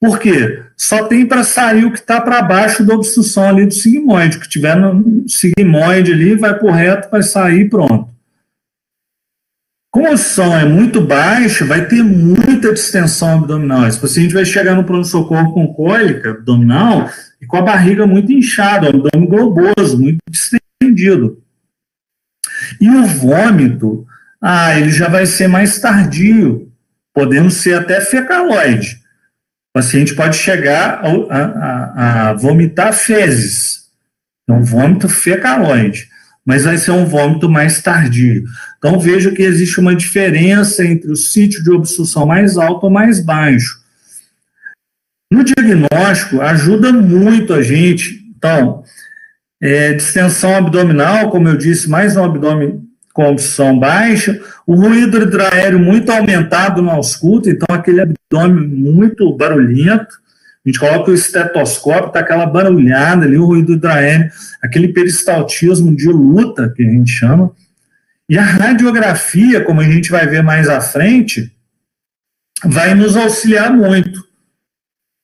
Por quê? Só tem para sair o que está para baixo da obstrução ali do sigmoide. O que tiver no sigmoide ali vai para o reto, vai sair, pronto. Como a opção é muito baixa, vai ter muita distensão abdominal. Esse paciente vai chegar no pronto-socorro com cólica abdominal e com a barriga muito inchada, o abdômen globoso, muito distendido. E o vômito, ele já vai ser mais tardio, podendo ser até fecaloide. O paciente pode chegar a vomitar fezes. É um vômito fecaloide, mas vai ser um vômito mais tardio. Então, veja que existe uma diferença entre o sítio de obstrução mais alto ou mais baixo. No diagnóstico, ajuda muito a gente. Então, distensão abdominal, como eu disse, mais um abdômen com obstrução baixa, o ruído hidroaéreo muito aumentado na ausculta, então aquele abdômen muito barulhento. A gente coloca o estetoscópio, está aquela barulhada ali, o ruído hidroaéreo, aquele peristaltismo de luta, que a gente chama. E a radiografia, como a gente vai ver mais à frente, vai nos auxiliar muito.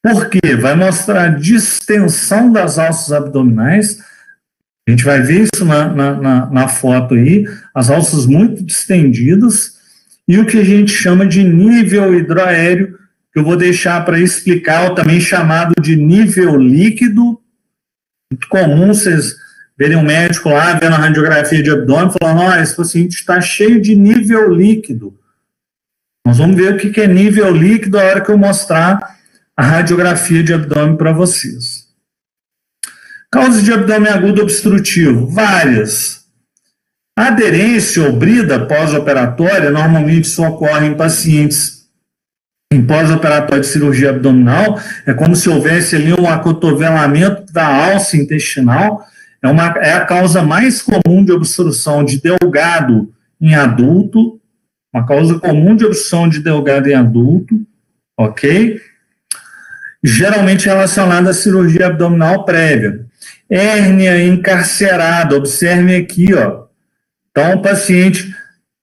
Por quê? Vai mostrar a distensão das alças abdominais. A gente vai ver isso na foto aí, as alças muito distendidas, e o que a gente chama de nível hidroaéreo, que eu vou deixar para explicar, ou também chamado de nível líquido. Muito comum vocês verem um médico lá, vendo a radiografia de abdômen, falando, esse paciente está cheio de nível líquido. Nós vamos ver o que é nível líquido a hora que eu mostrar a radiografia de abdômen para vocês. Causas de abdômen agudo obstrutivo, várias. A aderência ou brida pós-operatória, normalmente só ocorre em pacientes em pós-operatório de cirurgia abdominal, é como se houvesse ali um acotovelamento da alça intestinal, é a causa mais comum de obstrução de delgado em adulto, uma causa comum de obstrução de delgado em adulto, ok? Geralmente relacionada à cirurgia abdominal prévia. Hérnia encarcerada, observem aqui, ó. Então, o paciente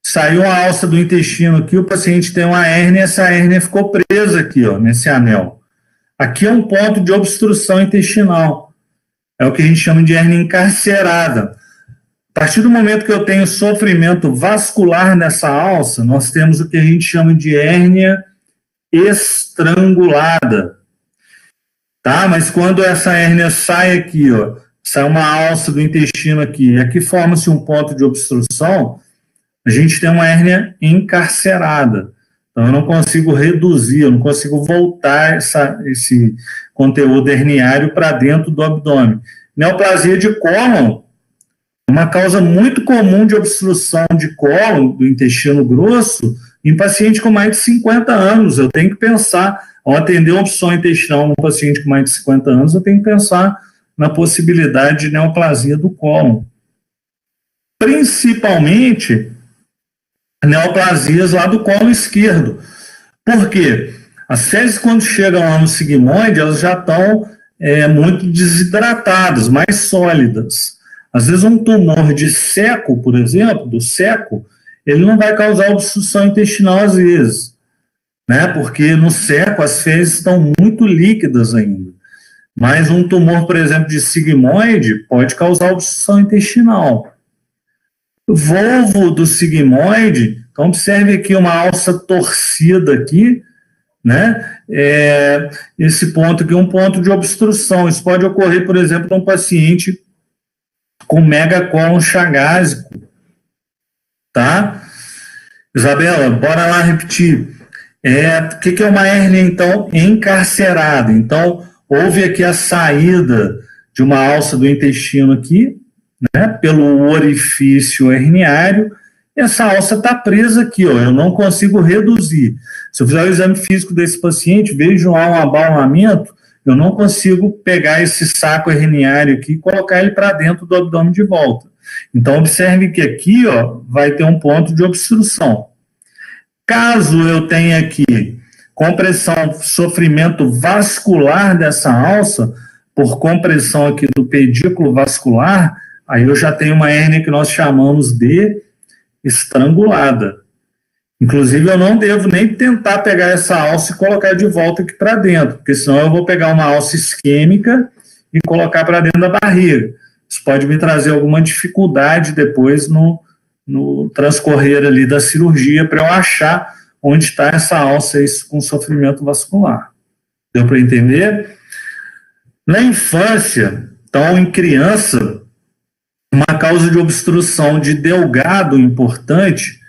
saiu a alça do intestino aqui, o paciente tem uma hérnia, essa hérnia ficou presa aqui, ó, nesse anel. Aqui é um ponto de obstrução intestinal. É o que a gente chama de hérnia encarcerada. A partir do momento que eu tenho sofrimento vascular nessa alça, nós temos o que a gente chama de hérnia estrangulada. Tá? Mas quando essa hérnia sai aqui, ó, sai uma alça do intestino aqui, e aqui forma-se um ponto de obstrução, a gente tem uma hérnia encarcerada. Então, eu não consigo reduzir, eu não consigo voltar esse conteúdo herniário para dentro do abdômen. Neoplasia de cólon, uma causa muito comum de obstrução de cólon, do intestino grosso, em paciente com mais de 50 anos. Eu tenho que pensar, ao atender uma obstrução intestinal num paciente com mais de 50 anos, eu tenho que pensar na possibilidade de neoplasia do cólon. Principalmente neoplasias lá do colo esquerdo. Por quê? As fezes, quando chegam lá no sigmoide, elas já estão muito desidratadas, mais sólidas. Às vezes um tumor de seco, por exemplo, do seco, ele não vai causar obstrução intestinal às vezes, né? Porque no seco as fezes estão muito líquidas ainda. Mas um tumor, por exemplo, de sigmoide pode causar obstrução intestinal. O volvo do sigmoide, então observe aqui uma alça torcida aqui, né? Esse ponto aqui é um ponto de obstrução. Isso pode ocorrer, por exemplo, num paciente com megacólon chagásico, tá? Isabela, bora lá repetir. O que é uma hérnia, então, encarcerada? Então, houve aqui a saída de uma alça do intestino aqui, né, pelo orifício herniário, e essa alça está presa aqui, ó, eu não consigo reduzir. Se eu fizer o exame físico desse paciente, vejo lá um abaulamento, eu não consigo pegar esse saco herniário aqui e colocar ele para dentro do abdômen de volta. Então, observe que aqui, ó, vai ter um ponto de obstrução. Caso eu tenha aqui compressão, sofrimento vascular dessa alça, por compressão aqui do pedículo vascular, aí eu já tenho uma hérnia que nós chamamos de estrangulada. Inclusive, eu não devo nem tentar pegar essa alça e colocar de volta aqui para dentro, porque senão eu vou pegar uma alça isquêmica e colocar para dentro da barriga. Isso pode me trazer alguma dificuldade depois no no transcorrer ali da cirurgia para eu achar onde está essa alça com sofrimento vascular. Deu para entender? Na infância, então em criança, uma causa de obstrução de delgado importante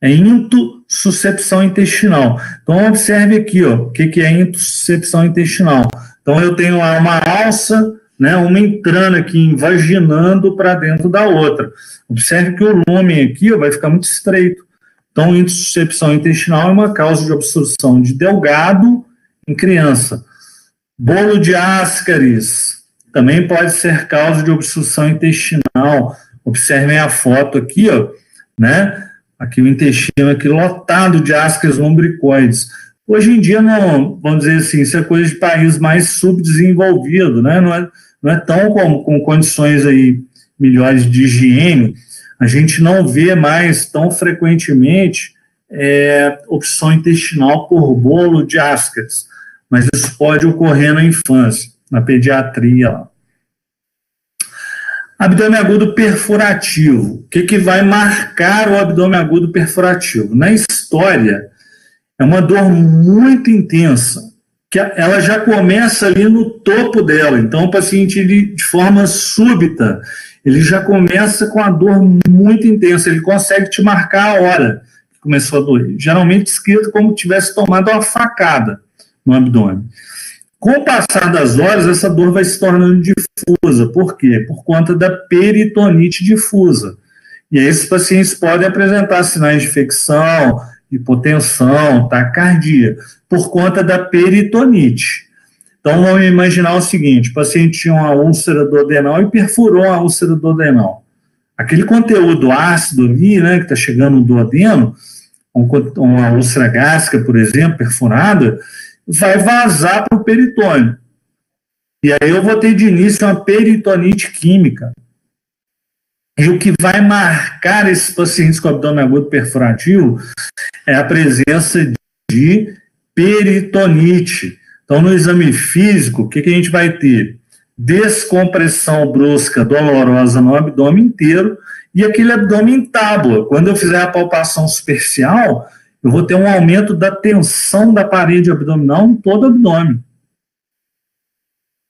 é intussuscepção intestinal. Então observe aqui, ó, o que é intussuscepção intestinal. Então eu tenho lá uma alça, né, uma entrando aqui, invaginando para dentro da outra. Observe que o lumen aqui, ó, vai ficar muito estreito. Então, intussuscepção intestinal é uma causa de obstrução de delgado em criança. Bolo de Ascaris também pode ser causa de obstrução intestinal. Observem a foto aqui, ó, né? Aqui o intestino aqui lotado de Ascaris lumbricoides. Hoje em dia, não, vamos dizer assim, isso é coisa de país mais subdesenvolvido, né? Não é tão com condições aí melhores de higiene. A gente não vê mais tão frequentemente obstrução intestinal por bolo de Ascaris, mas isso pode ocorrer na infância, na pediatria. Lá. Abdômen agudo perfurativo. O que vai marcar o abdômen agudo perfurativo? Na história, é uma dor muito intensa, que ela já começa ali no topo dela. Então, o paciente, ele, de forma súbita, ele já começa com a dor muito intensa, ele consegue te marcar a hora que começou a doer. Geralmente escrito como se tivesse tomado uma facada no abdômen. Com o passar das horas, essa dor vai se tornando difusa. Por quê? Por conta da peritonite difusa. E aí esses pacientes podem apresentar sinais de infecção, hipotensão, taquicardia, por conta da peritonite. Então, vamos imaginar o seguinte, o paciente tinha uma úlcera duodenal e perfurou a úlcera duodenal. Aquele conteúdo ácido ali, né, que está chegando no duodeno, uma úlcera gástrica, por exemplo, perfurada, vai vazar para o peritônio. E aí eu vou ter de início uma peritonite química. E o que vai marcar esses pacientes com abdômen agudo perfurativo é a presença de peritonite. Então, no exame físico, o que a gente vai ter? Descompressão brusca dolorosa no abdômen inteiro e aquele abdômen em tábua. Quando eu fizer a palpação superficial, eu vou ter um aumento da tensão da parede abdominal em todo o abdômen.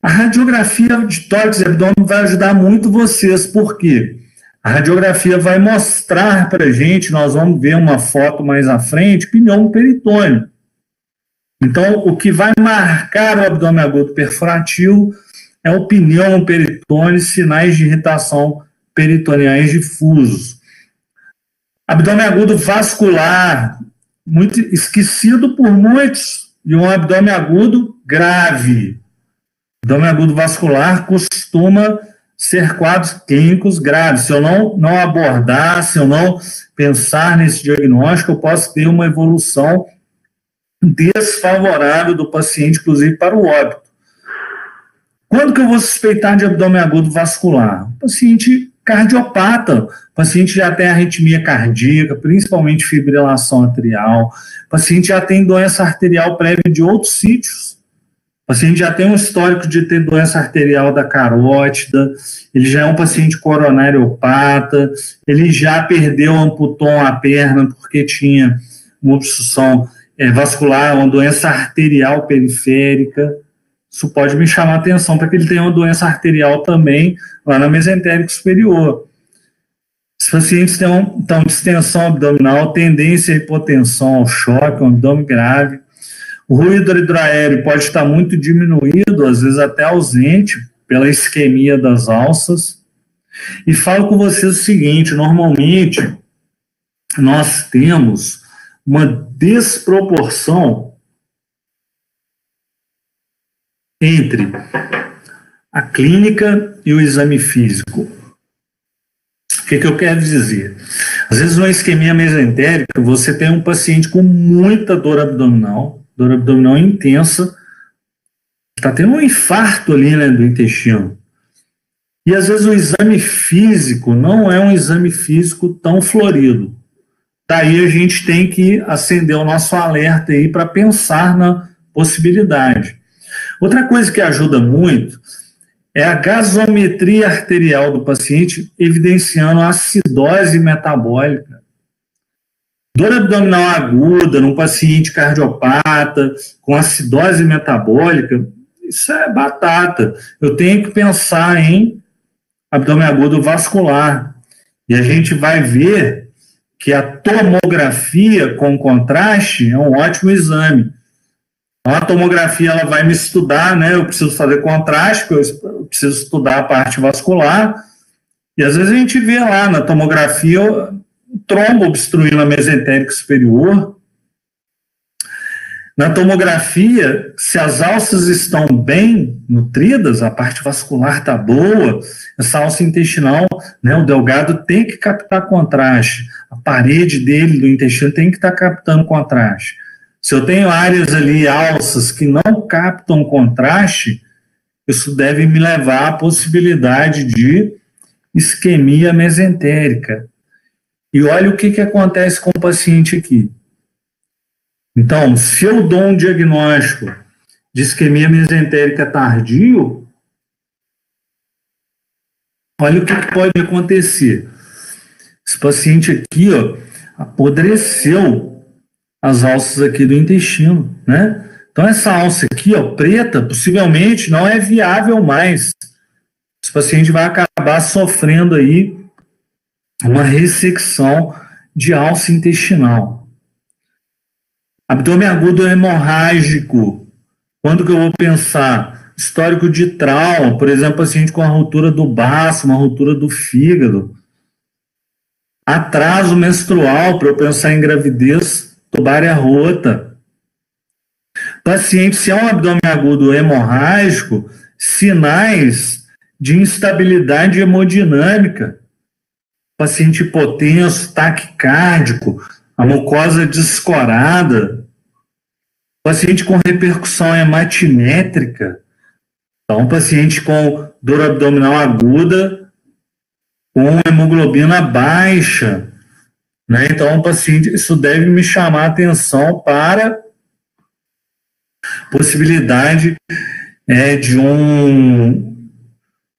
A radiografia de tórax e abdômen vai ajudar muito vocês, por quê? A radiografia vai mostrar para a gente, nós vamos ver uma foto mais à frente, pinhão peritônio. Então, o que vai marcar o abdômen agudo perfurativo é o pinhão peritônio, sinais de irritação peritoneais difusos. Abdômen agudo vascular, muito esquecido por muitos, e um abdômen agudo grave. Abdômen agudo vascular costuma ser quadros clínicos graves. Se eu não abordar, se eu não pensar nesse diagnóstico, eu posso ter uma evolução desfavorável do paciente, inclusive para o óbito. Quando que eu vou suspeitar de abdômen agudo vascular? O paciente cardiopata, o paciente já tem arritmia cardíaca, principalmente fibrilação atrial, o paciente já tem doença arterial prévia de outros sítios, o paciente já tem um histórico de ter doença arterial da carótida, ele já é um paciente coronariopata, ele já perdeu, amputou a perna porque tinha uma obstrução vascular, uma doença arterial periférica. Isso pode me chamar a atenção para que ele tenha uma doença arterial também lá na mesentérica superior. Os pacientes têm então, distensão abdominal, tendência à hipotensão, ao choque, um abdômen grave. O ruído hidroaéreo pode estar muito diminuído, às vezes até ausente, pela isquemia das alças. E falo com vocês o seguinte, normalmente nós temos uma desproporção entre a clínica e o exame físico. O que eu quero dizer? Às vezes, numa isquemia mesentérica, você tem um paciente com muita dor abdominal intensa, está tendo um infarto ali, né, do intestino. E às vezes o exame físico não é um exame físico tão florido. Daí a gente tem que acender o nosso alerta aí para pensar na possibilidade. Outra coisa que ajuda muito é a gasometria arterial do paciente evidenciando acidose metabólica. Dor abdominal aguda num paciente cardiopata com acidose metabólica, isso é batata. Eu tenho que pensar em abdômen agudo vascular. E a gente vai ver que a tomografia com contraste é um ótimo exame. A tomografia ela vai me estudar, né? Eu preciso fazer contraste, porque eu preciso estudar a parte vascular. E às vezes a gente vê lá na tomografia um trombo obstruindo a mesentérica superior. Na tomografia, se as alças estão bem nutridas, a parte vascular está boa, essa alça intestinal, né, o delgado tem que captar contraste, a parede dele, do intestino, tem que estar captando contraste. Se eu tenho áreas ali, alças, que não captam contraste, isso deve me levar à possibilidade de isquemia mesentérica. E olha o que acontece com o paciente aqui. Então, se eu dou um diagnóstico de isquemia mesentérica tardio, olha o que pode acontecer. Esse paciente aqui, ó, apodreceu as alças aqui do intestino, né? Então, essa alça aqui, ó, preta, possivelmente não é viável mais. Esse paciente vai acabar sofrendo aí uma ressecção de alça intestinal. Abdômen agudo hemorrágico. Quando que eu vou pensar? Histórico de trauma, por exemplo, paciente com a ruptura do baço, uma ruptura do fígado. Atraso menstrual, para eu pensar em gravidez tubária rota. Paciente, se é um abdômen agudo hemorrágico, sinais de instabilidade hemodinâmica. Paciente hipotenso, taquicárdico, a mucosa descorada. Paciente com repercussão hematimétrica. Então, paciente com dor abdominal aguda, com hemoglobina baixa. Né? Então, paciente, isso deve me chamar a atenção para possibilidade de um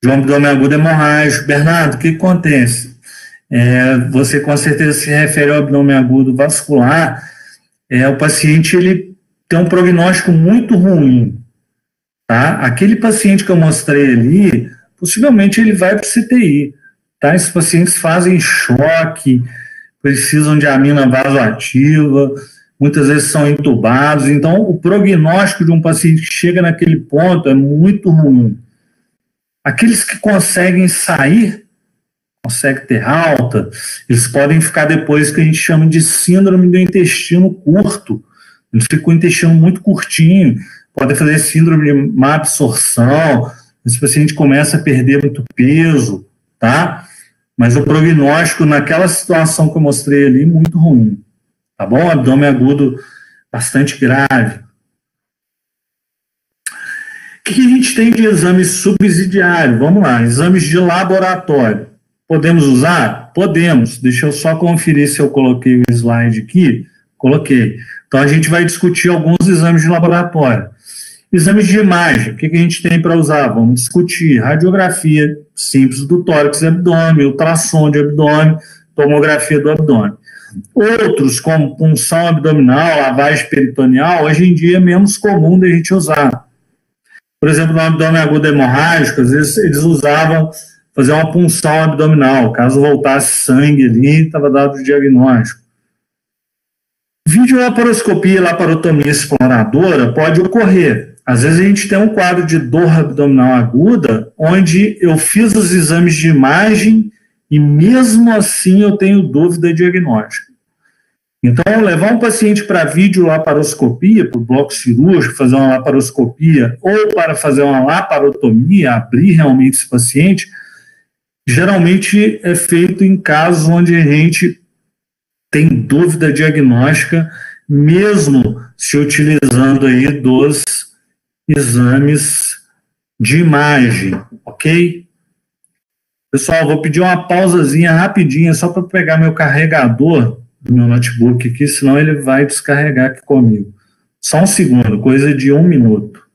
abdômen agudo hemorrágico. Bernardo, o que acontece? Você com certeza se refere ao abdômen agudo vascular. O paciente ele tem um prognóstico muito ruim. Tá? Aquele paciente que eu mostrei ali, possivelmente ele vai para o CTI. Tá? Esses pacientes fazem choque, precisam de amina vasoativa, muitas vezes são entubados. Então, o prognóstico de um paciente que chega naquele ponto é muito ruim. Aqueles que conseguem sair, conseguem ter alta, eles podem ficar depois que a gente chama de síndrome do intestino curto. Eles ficam com o intestino muito curtinho, podem fazer síndrome de má absorção, esse paciente começa a perder muito peso, tá? Mas o prognóstico naquela situação que eu mostrei ali, muito ruim, tá bom? Abdômen agudo bastante grave. O que a gente tem de exame subsidiário? Vamos lá, exames de laboratório. Podemos usar? Podemos. Deixa eu só conferir se eu coloquei o slide aqui. Coloquei. Então, a gente vai discutir alguns exames de laboratório. Exames de imagem, o que a gente tem para usar? Vamos discutir radiografia simples do tórax e abdômen, ultrassom de abdômen, tomografia do abdômen. Outros, como punção abdominal, lavagem peritoneal, hoje em dia é menos comum da gente usar. Por exemplo, no abdômen agudo hemorrágico, às vezes eles usavam fazer uma punção abdominal, caso voltasse sangue ali, estava dado o diagnóstico. Videolaparoscopia e laparotomia exploradora pode ocorrer. Às vezes a gente tem um quadro de dor abdominal aguda, onde eu fiz os exames de imagem e mesmo assim eu tenho dúvida diagnóstica. Então, levar um paciente para videolaparoscopia, para o bloco cirúrgico, fazer uma laparoscopia, ou para fazer uma laparotomia, abrir realmente esse paciente, geralmente é feito em casos onde a gente tem dúvida diagnóstica, mesmo se utilizando aí dos exames de imagem, ok? Pessoal, vou pedir uma pausazinha rapidinha só para pegar meu carregador do meu notebook aqui, senão ele vai descarregar aqui comigo. Só um segundo, coisa de 1 minuto.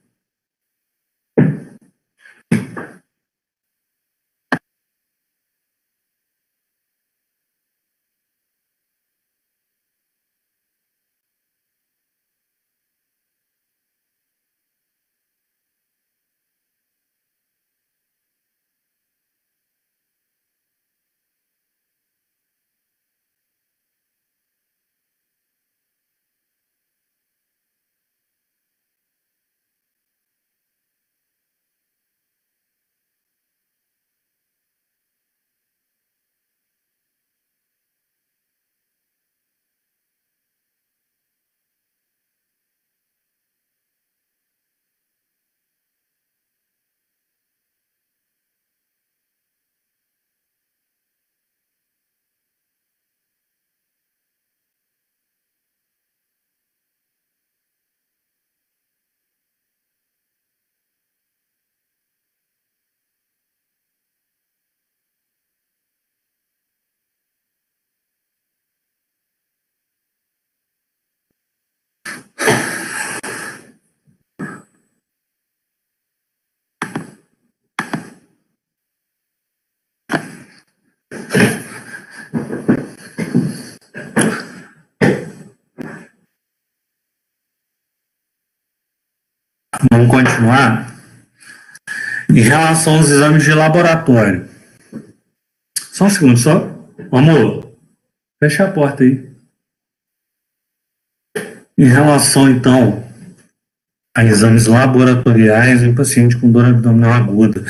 Vamos continuar. Em relação aos exames de laboratório. Só um segundo, só. Amor, fecha a porta aí. Em relação, então, a exames laboratoriais em paciente com dor abdominal aguda, o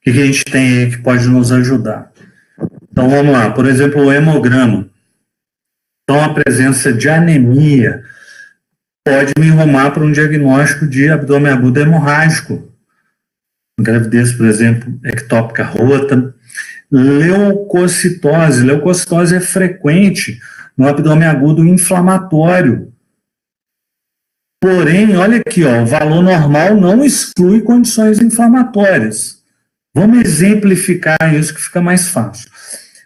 que a gente tem aí que pode nos ajudar? Então, vamos lá. Por exemplo, o hemograma. Então, a presença de anemia pode me arrumar para um diagnóstico de abdômen agudo hemorrágico. Gravidez, por exemplo, ectópica rota. Leucocitose. Leucocitose é frequente no abdômen agudo inflamatório. Porém, olha aqui, ó, o valor normal não exclui condições inflamatórias. Vamos exemplificar isso que fica mais fácil.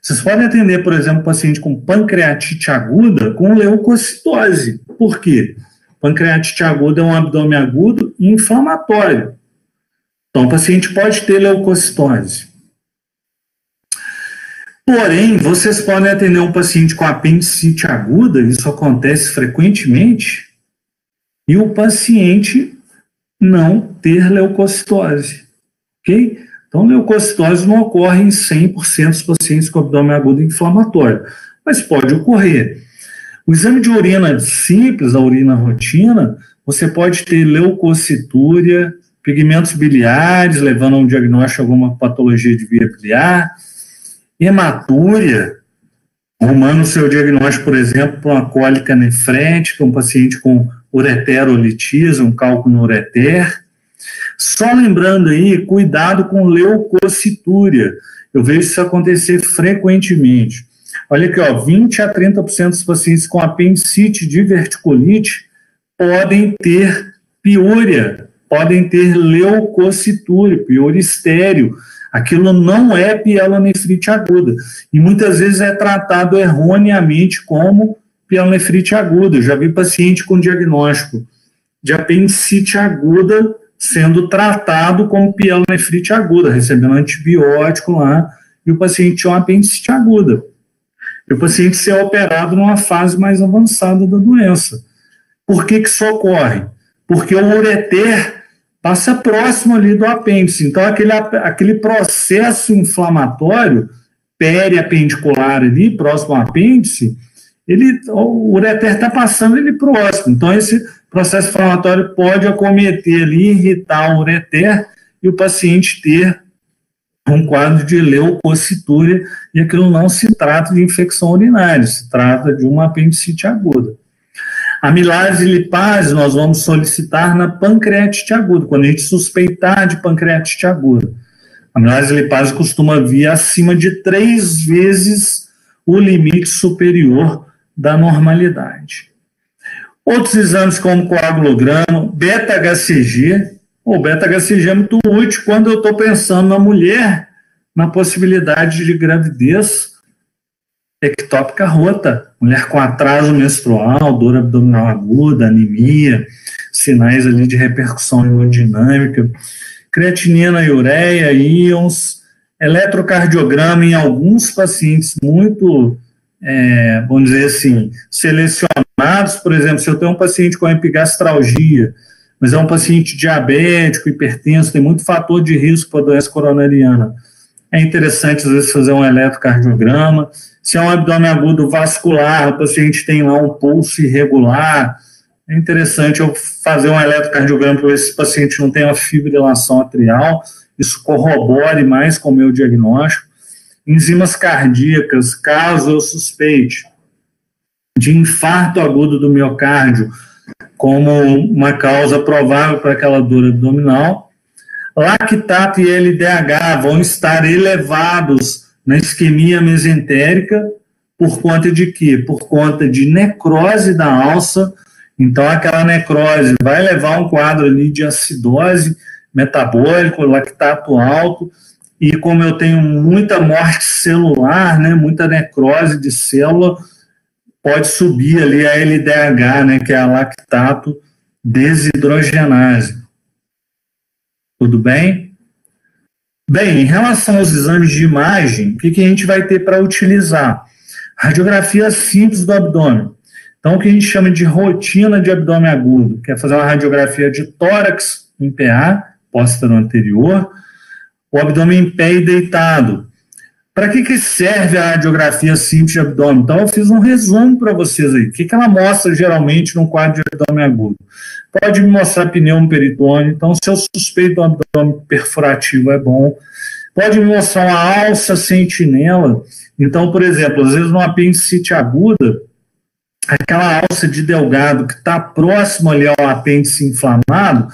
Vocês podem atender, por exemplo, um paciente com pancreatite aguda com leucocitose. Por quê? Pancreatite aguda é um abdômen agudo inflamatório. Então, o paciente pode ter leucocitose. Porém, vocês podem atender um paciente com apendicite aguda, isso acontece frequentemente, e o paciente não ter leucocitose, ok? Então, leucocitose não ocorre em 100% dos pacientes com abdômen agudo inflamatório, mas pode ocorrer. O exame de urina simples, a urina rotina, você pode ter leucocitúria, pigmentos biliares, levando a um diagnóstico de alguma patologia de via biliar, hematúria, arrumando o seu diagnóstico, por exemplo, para uma cólica nefrética, um paciente com ureterolitíase, um cálculo no ureter. Só lembrando aí, cuidado com leucocitúria. Eu vejo isso acontecer frequentemente. Olha aqui, ó, 20 a 30% dos pacientes com apendicite diverticulite podem ter piúria, podem ter leucocitúria, piúria estéreo. Aquilo não é pielonefrite aguda. E muitas vezes é tratado erroneamente como pielonefrite aguda. Eu já vi paciente com diagnóstico de apendicite aguda sendo tratado como pielonefrite aguda, recebendo antibiótico lá, e o paciente tinha uma apendicite aguda. E o paciente ser operado numa fase mais avançada da doença. Por que isso ocorre? Porque o ureter passa próximo ali do apêndice. Então, aquele processo inflamatório periapendicular ali, próximo ao apêndice, o ureter está passando ele próximo. Então, esse processo inflamatório pode acometer ali, irritar o ureter e o paciente ter um quadro de leucocitúria, e aquilo não se trata de infecção urinária, se trata de uma apendicite aguda. Amilase e lipase nós vamos solicitar na pancreatite aguda, quando a gente suspeitar de pancreatite aguda. A amilase e lipase costuma vir acima de 3 vezes o limite superior da normalidade. Outros exames como coagulograma, beta-HCG. O beta-HCG é muito útil quando eu estou pensando na mulher, na possibilidade de gravidez ectópica rota, mulher com atraso menstrual, dor abdominal aguda, anemia, sinais ali de repercussão hemodinâmica, creatinina e ureia, íons, eletrocardiograma em alguns pacientes muito, vamos dizer assim, selecionados. Por exemplo, se eu tenho um paciente com epigastralgia, mas é um paciente diabético, hipertenso, tem muito fator de risco para a doença coronariana, é interessante, às vezes, fazer um eletrocardiograma. Se é um abdômen agudo vascular, o paciente tem lá um pulso irregular, é interessante eu fazer um eletrocardiograma para ver se esse paciente não tem uma fibrilação atrial, isso corrobore mais com o meu diagnóstico. Enzimas cardíacas, caso eu suspeite de infarto agudo do miocárdio como uma causa provável para aquela dor abdominal, lactato e LDH vão estar elevados na isquemia mesentérica por conta de quê? Por conta de necrose da alça. Então, aquela necrose vai levar um quadro ali de acidose metabólica, lactato alto, e como eu tenho muita morte celular, né, muita necrose de célula, pode subir ali a LDH, né, que é a lactato desidrogenase. Tudo bem? Bem, em relação aos exames de imagem, o que a gente vai ter para utilizar? Radiografia simples do abdômen. Então, o que a gente chama de rotina de abdômen agudo, que é fazer uma radiografia de tórax em PA, póstero anterior, o abdômen em pé e deitado. Para que serve a radiografia simples de abdômen? Então, eu fiz um resumo para vocês aí. O que ela mostra geralmente no quadro de abdômen agudo? Pode me mostrar pneumo peritônio. Então, se eu suspeito um abdômen perfurativo, é bom. Pode me mostrar uma alça sentinela. Então, por exemplo, às vezes numa apendicite aguda, aquela alça de Delgado que está próximo ali ao apêndice inflamado,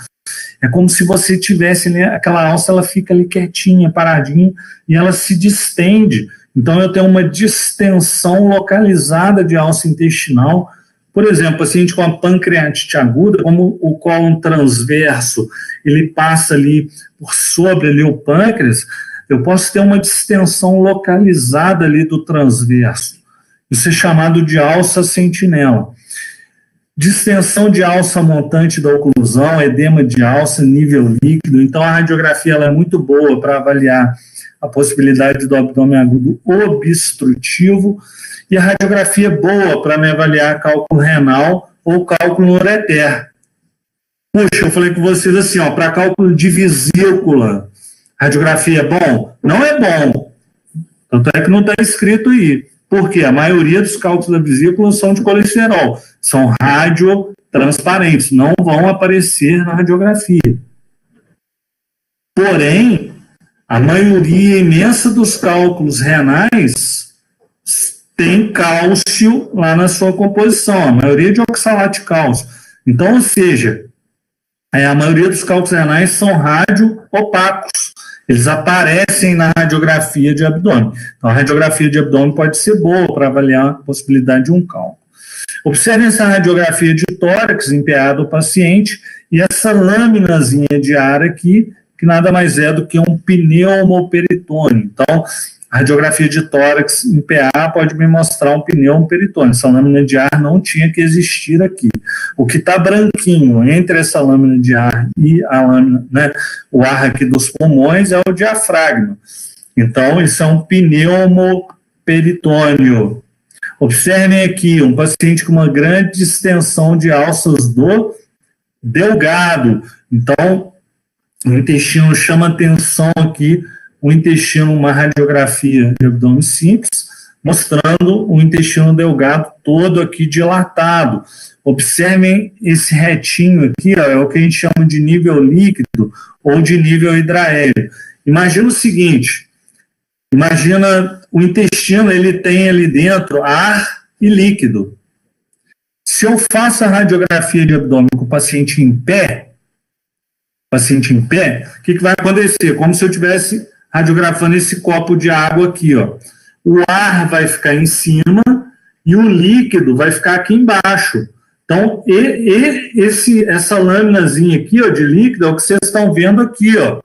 é como se você tivesse, né, aquela alça, ela fica ali quietinha, paradinha, e ela se distende. Então, eu tenho uma distensão localizada de alça intestinal. Por exemplo, paciente com a pancreatite aguda, como o cólon transverso, ele passa ali por sobre ali o pâncreas, eu posso ter uma distensão localizada ali do transverso. Isso é chamado de alça sentinela. Distensão de alça montante da oclusão, edema de alça, nível líquido. Então, a radiografia ela é muito boa para avaliar a possibilidade do abdômen agudo obstrutivo, e a radiografia é boa para me avaliar cálculo renal ou cálculo ureter. Puxa, eu falei com vocês assim, ó, para cálculo de vesícula, radiografia é bom? Não é bom. Tanto é que não está escrito aí. Porque a maioria dos cálculos da vesícula são de colesterol, são radiotransparentes, não vão aparecer na radiografia. Porém, a maioria imensa dos cálculos renais tem cálcio lá na sua composição, a maioria de oxalato de cálcio. Então, ou seja, a maioria dos cálculos renais são radioopacos. Eles aparecem na radiografia de abdômen. Então, a radiografia de abdômen pode ser boa para avaliar a possibilidade de um cálculo. Observe essa radiografia de tórax em PA do paciente e essa laminazinha de ar aqui, que nada mais é do que um pneumoperitônio. Então, a radiografia de tórax em PA pode me mostrar um pneumoperitônio. Essa lâmina de ar não tinha que existir aqui. O que está branquinho entre essa lâmina de ar e a lâmina, né, o ar aqui dos pulmões é o diafragma. Então, isso é um pneumoperitônio. Observem aqui, um paciente com uma grande distensão de alças do delgado. Então, o intestino chama atenção aqui, o intestino, uma radiografia de abdômen simples, mostrando o intestino delgado todo aqui dilatado. Observem esse retinho aqui, ó, é o que a gente chama de nível líquido ou de nível hidraélio. Imagina o seguinte, imagina o intestino, ele tem ali dentro ar e líquido. Se eu faço a radiografia de abdômen com o paciente em pé, o que vai acontecer? Como se eu tivesse radiografando esse copo de água aqui, ó. O ar vai ficar em cima e o líquido vai ficar aqui embaixo. Então, essa laminazinha aqui, ó, de líquido, é o que vocês estão vendo aqui, ó.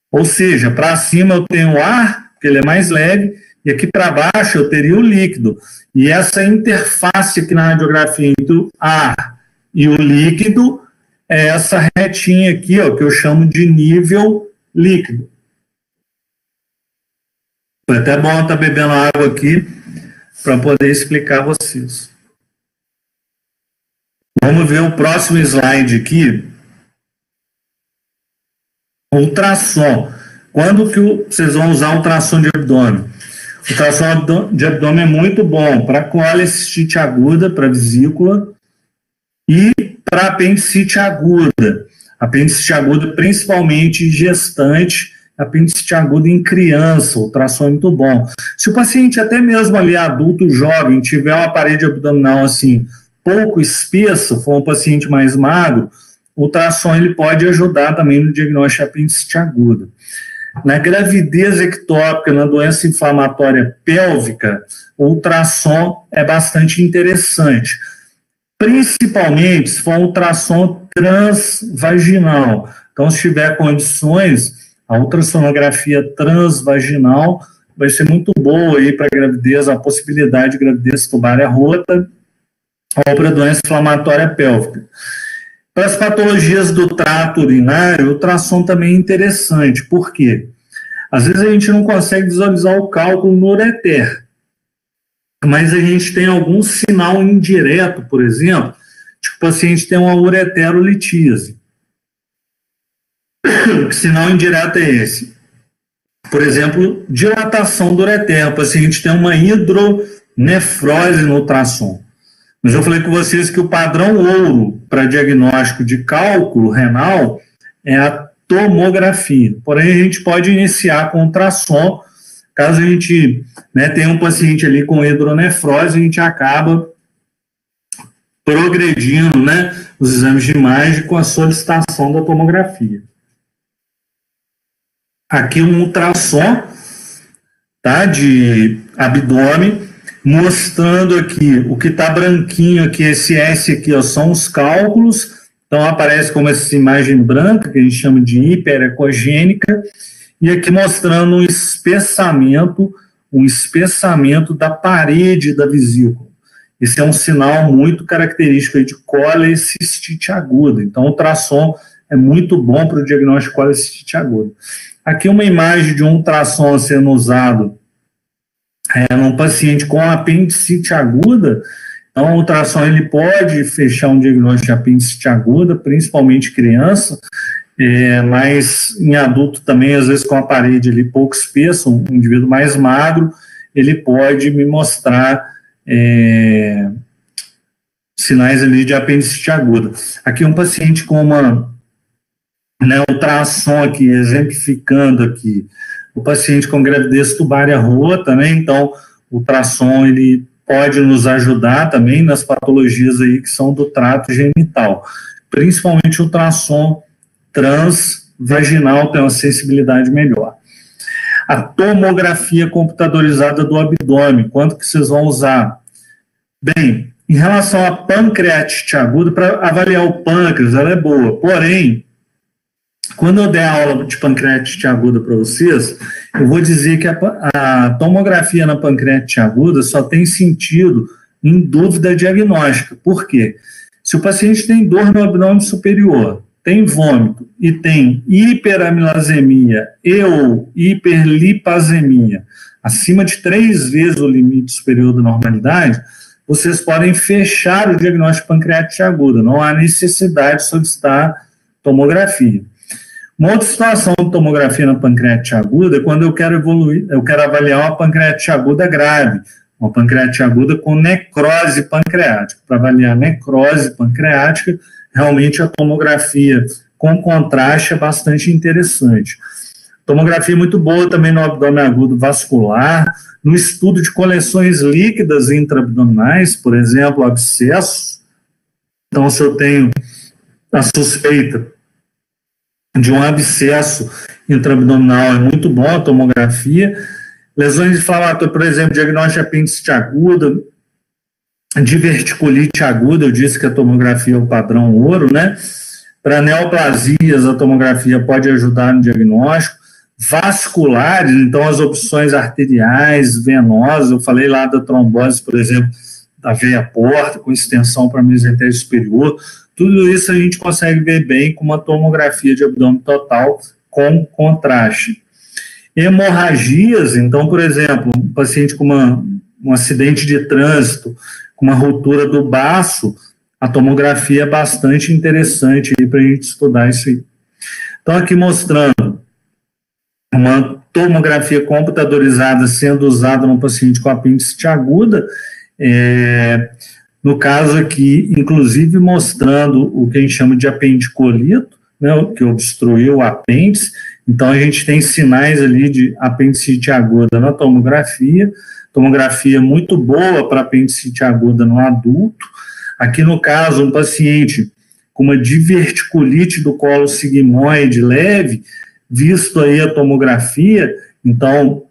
Ou seja, para cima eu tenho o ar, porque ele é mais leve, e aqui para baixo eu teria o líquido. E essa interface aqui na radiografia entre o ar e o líquido é essa retinha aqui, ó, que eu chamo de nível líquido. Foi até bom estar bebendo água aqui para poder explicar a vocês. Vamos ver o próximo slide aqui. Ultrassom. Quando que vocês vão usar ultrassom de abdômen? O ultrassom de abdômen é muito bom para colecistite aguda, para vesícula, e para apendicite aguda. Apendicite aguda, principalmente gestante, apendicite aguda em criança, o ultrassom é muito bom. Se o paciente, até mesmo ali adulto, jovem, tiver uma parede abdominal assim, pouco espessa, for um paciente mais magro, o ultrassom ele pode ajudar também no diagnóstico de apendicite aguda. Na gravidez ectópica, na doença inflamatória pélvica, o ultrassom é bastante interessante, principalmente se for um ultrassom transvaginal. Então, se tiver condições, a ultrassonografia transvaginal vai ser muito boa aí para a gravidez, a possibilidade de gravidez tubária rota ou para doença inflamatória pélvica. Para as patologias do trato urinário, o ultrassom também é interessante. Por quê? Às vezes a gente não consegue visualizar o cálculo no ureter, mas a gente tem algum sinal indireto, por exemplo, de que o paciente tem uma ureterolitíase. O sinal indireto é esse. Por exemplo, dilatação do ureter. O paciente tem uma hidronefrose no ultrassom. Mas eu falei com vocês que o padrão ouro para diagnóstico de cálculo renal é a tomografia. Porém, a gente pode iniciar com ultrassom. Caso a gente tenha um paciente ali com hidronefrose, a gente acaba progredindo os exames de imagem com a solicitação da tomografia. Aqui um ultrassom de abdômen, mostrando aqui o que está branquinho aqui, esse S aqui, são os cálculos. Então aparece como essa imagem branca, que a gente chama de hiperecogênica, e aqui mostrando um espessamento da parede da vesícula. Esse é um sinal muito característico aí de colecistite aguda. Então o ultrassom é muito bom para o diagnóstico de colecistite aguda. Aqui uma imagem de um ultrassom sendo usado num paciente com apendicite aguda. Então, o ultrassom ele pode fechar um diagnóstico de apendicite aguda, principalmente criança, mas em adulto também, às vezes com a parede ali pouco espessa, um indivíduo mais magro, ele pode me mostrar sinais ali de apendicite aguda. Aqui um paciente com uma ultrassom aqui, exemplificando aqui, o paciente com gravidez tubária rota, então o ultrassom ele pode nos ajudar também nas patologias aí que são do trato genital, principalmente o ultrassom transvaginal tem uma sensibilidade melhor. A tomografia computadorizada do abdômen, quanto que vocês vão usar? Bem, em relação à pancreatite aguda, para avaliar o pâncreas, ela é boa, porém, quando eu der a aula de pancreatite aguda para vocês, eu vou dizer que a tomografia na pancreatite aguda só tem sentido em dúvida diagnóstica. Por quê? Se o paciente tem dor no abdômen superior, tem vômito e tem hiperamilasemia e ou hiperlipazemia acima de 3 vezes o limite superior da normalidade, vocês podem fechar o diagnóstico de pancreatite aguda. Não há necessidade de solicitar tomografia. Uma outra situação de tomografia na pancreatite aguda é quando eu quero avaliar uma pancreatite aguda grave, uma pancreatite aguda com necrose pancreática. Para avaliar necrose pancreática, realmente a tomografia com contraste é bastante interessante. Tomografia muito boa também no abdômen agudo vascular, no estudo de coleções líquidas intraabdominais, por exemplo, abscessos. Então, se eu tenho a suspeita de um abscesso intraabdominal, é muito bom a tomografia. Lesões inflamatórias, por exemplo, diagnóstico de apendicite aguda, diverticulite aguda, eu disse que a tomografia é o padrão ouro, Para neoplasias, a tomografia pode ajudar no diagnóstico. Vasculares, então as opções arteriais, venosas, eu falei lá da trombose, por exemplo, da veia porta, com extensão para a mesentério superior. Tudo isso a gente consegue ver bem com uma tomografia de abdômen total com contraste. Hemorragias, então, por exemplo, um paciente com um acidente de trânsito, com uma ruptura do baço, a tomografia é bastante interessante para a gente estudar isso aí. Então, aqui mostrando uma tomografia computadorizada sendo usada no paciente com apendicite aguda, no caso aqui, inclusive mostrando o que a gente chama de apendicolito, que obstruiu o apêndice. Então, a gente tem sinais ali de apendicite aguda na tomografia muito boa para apendicite aguda no adulto. Aqui, no caso, um paciente com uma diverticulite do colo sigmoide leve, visto aí a tomografia, então,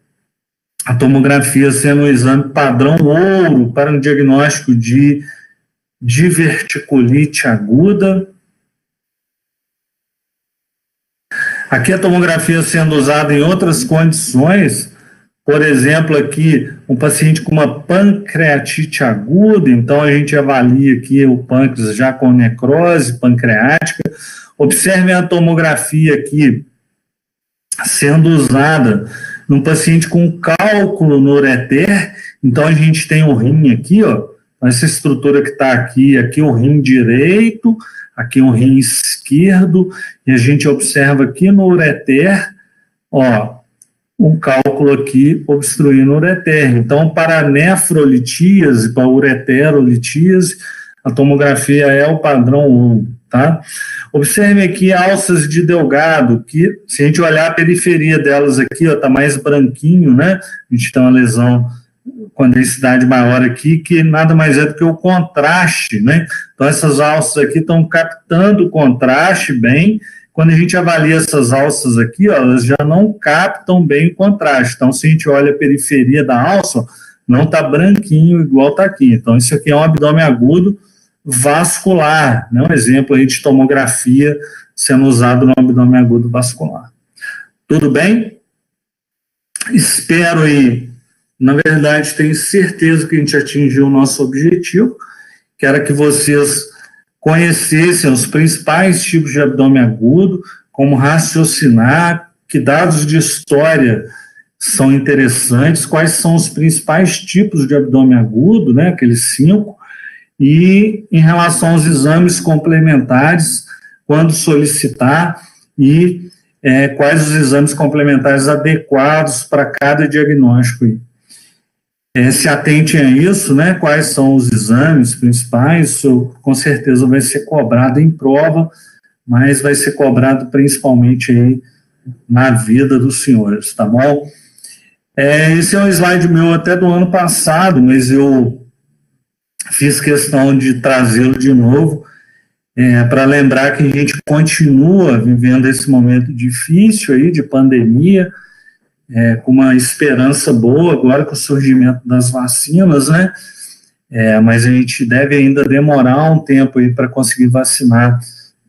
a tomografia sendo um exame padrão ouro para o diagnóstico de diverticulite aguda. Aqui a tomografia sendo usada em outras condições, por exemplo, aqui um paciente com uma pancreatite aguda, então a gente avalia aqui o pâncreas já com necrose pancreática. Observem a tomografia aqui sendo usada num paciente com cálculo no ureter, então a gente tem o rim aqui, Então, essa estrutura que está aqui é o rim direito, aqui o rim esquerdo, e a gente observa aqui no ureter, um cálculo aqui obstruindo o ureter. Então, para a nefrolitíase, para a ureterolitíase, a tomografia é o padrão 1, tá? Observe aqui alças de Delgado, que se a gente olhar a periferia delas aqui, está mais branquinho, né? A gente tem uma lesão com a densidade maior aqui, que nada mais é do que o contraste, né? Então, essas alças aqui estão captando o contraste bem. Quando a gente avalia essas alças aqui, elas já não captam bem o contraste. Então, se a gente olha a periferia da alça, não está branquinho igual está aqui. Então, isso aqui é um abdômen agudo vascular, né? Um exemplo aí de tomografia sendo usado no abdômen agudo vascular. Tudo bem? Espero aí, na verdade, tenho certeza que a gente atingiu o nosso objetivo, que era que vocês conhecessem os principais tipos de abdômen agudo, como raciocinar, que dados de história são interessantes, quais são os principais tipos de abdômen agudo, né, aqueles 5, e em relação aos exames complementares, quando solicitar, e quais os exames complementares adequados para cada diagnóstico aí. Se atentem a isso, né? Quais são os exames principais, isso com certeza vai ser cobrado em prova, mas vai ser cobrado principalmente aí na vida dos senhores, tá bom? Esse é um slide meu até do ano passado, mas eu fiz questão de trazê-lo de novo, para lembrar que a gente continua vivendo esse momento difícil aí de pandemia, com uma esperança boa agora com o surgimento das vacinas, né? Mas a gente deve ainda demorar um tempo aí para conseguir vacinar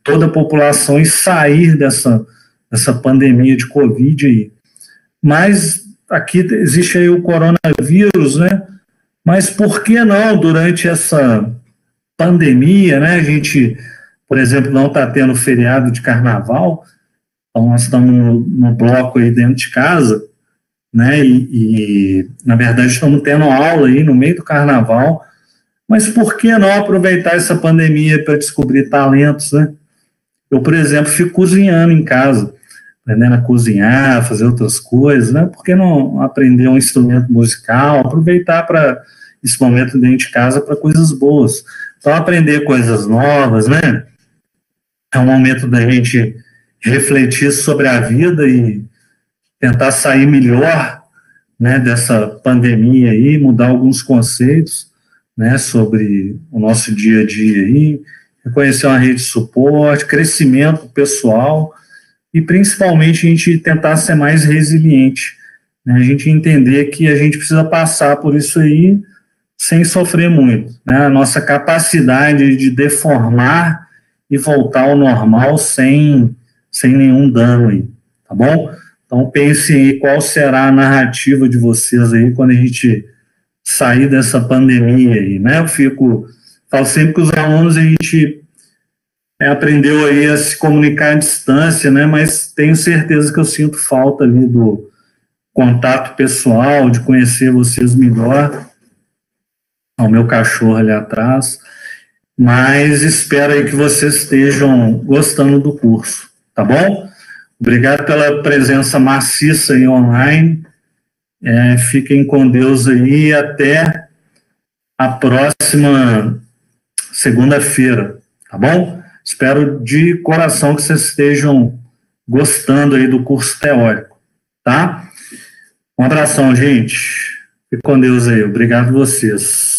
toda a população e sair dessa pandemia de Covid aí. Mas aqui existe aí o coronavírus, né? Mas por que não, durante essa pandemia, né? A gente, por exemplo, não está tendo feriado de carnaval, então nós estamos no bloco aí dentro de casa, né, e na verdade estamos tendo aula aí no meio do carnaval, mas por que não aproveitar essa pandemia para descobrir talentos, né? Eu, por exemplo, fico cozinhando em casa, aprendendo a cozinhar, fazer outras coisas, né? Por que não aprender um instrumento musical, aproveitar para esse momento dentro de casa para coisas boas? Então, aprender coisas novas, né? É um momento da gente refletir sobre a vida e tentar sair melhor, né, dessa pandemia aí, mudar alguns conceitos, né, sobre o nosso dia a dia aí, reconhecer uma rede de suporte, crescimento pessoal e principalmente a gente tentar ser mais resiliente, né, a gente entender que a gente precisa passar por isso aí sem sofrer muito, né, a nossa capacidade de deformar e voltar ao normal sem nenhum dano aí, tá bom? Então, pensem aí qual será a narrativa de vocês aí quando a gente sair dessa pandemia aí, né? Falo sempre que os alunos, a gente aprendeu aí a se comunicar à distância, né? Mas tenho certeza que eu sinto falta ali do contato pessoal, de conhecer vocês melhor. O meu cachorro ali atrás. Mas espero aí que vocês estejam gostando do curso, tá bom? Obrigado pela presença maciça aí online. Fiquem com Deus aí e até a próxima segunda-feira, tá bom? Espero de coração que vocês estejam gostando aí do curso teórico, tá? Um abração, gente. Fique com Deus aí. Obrigado a vocês.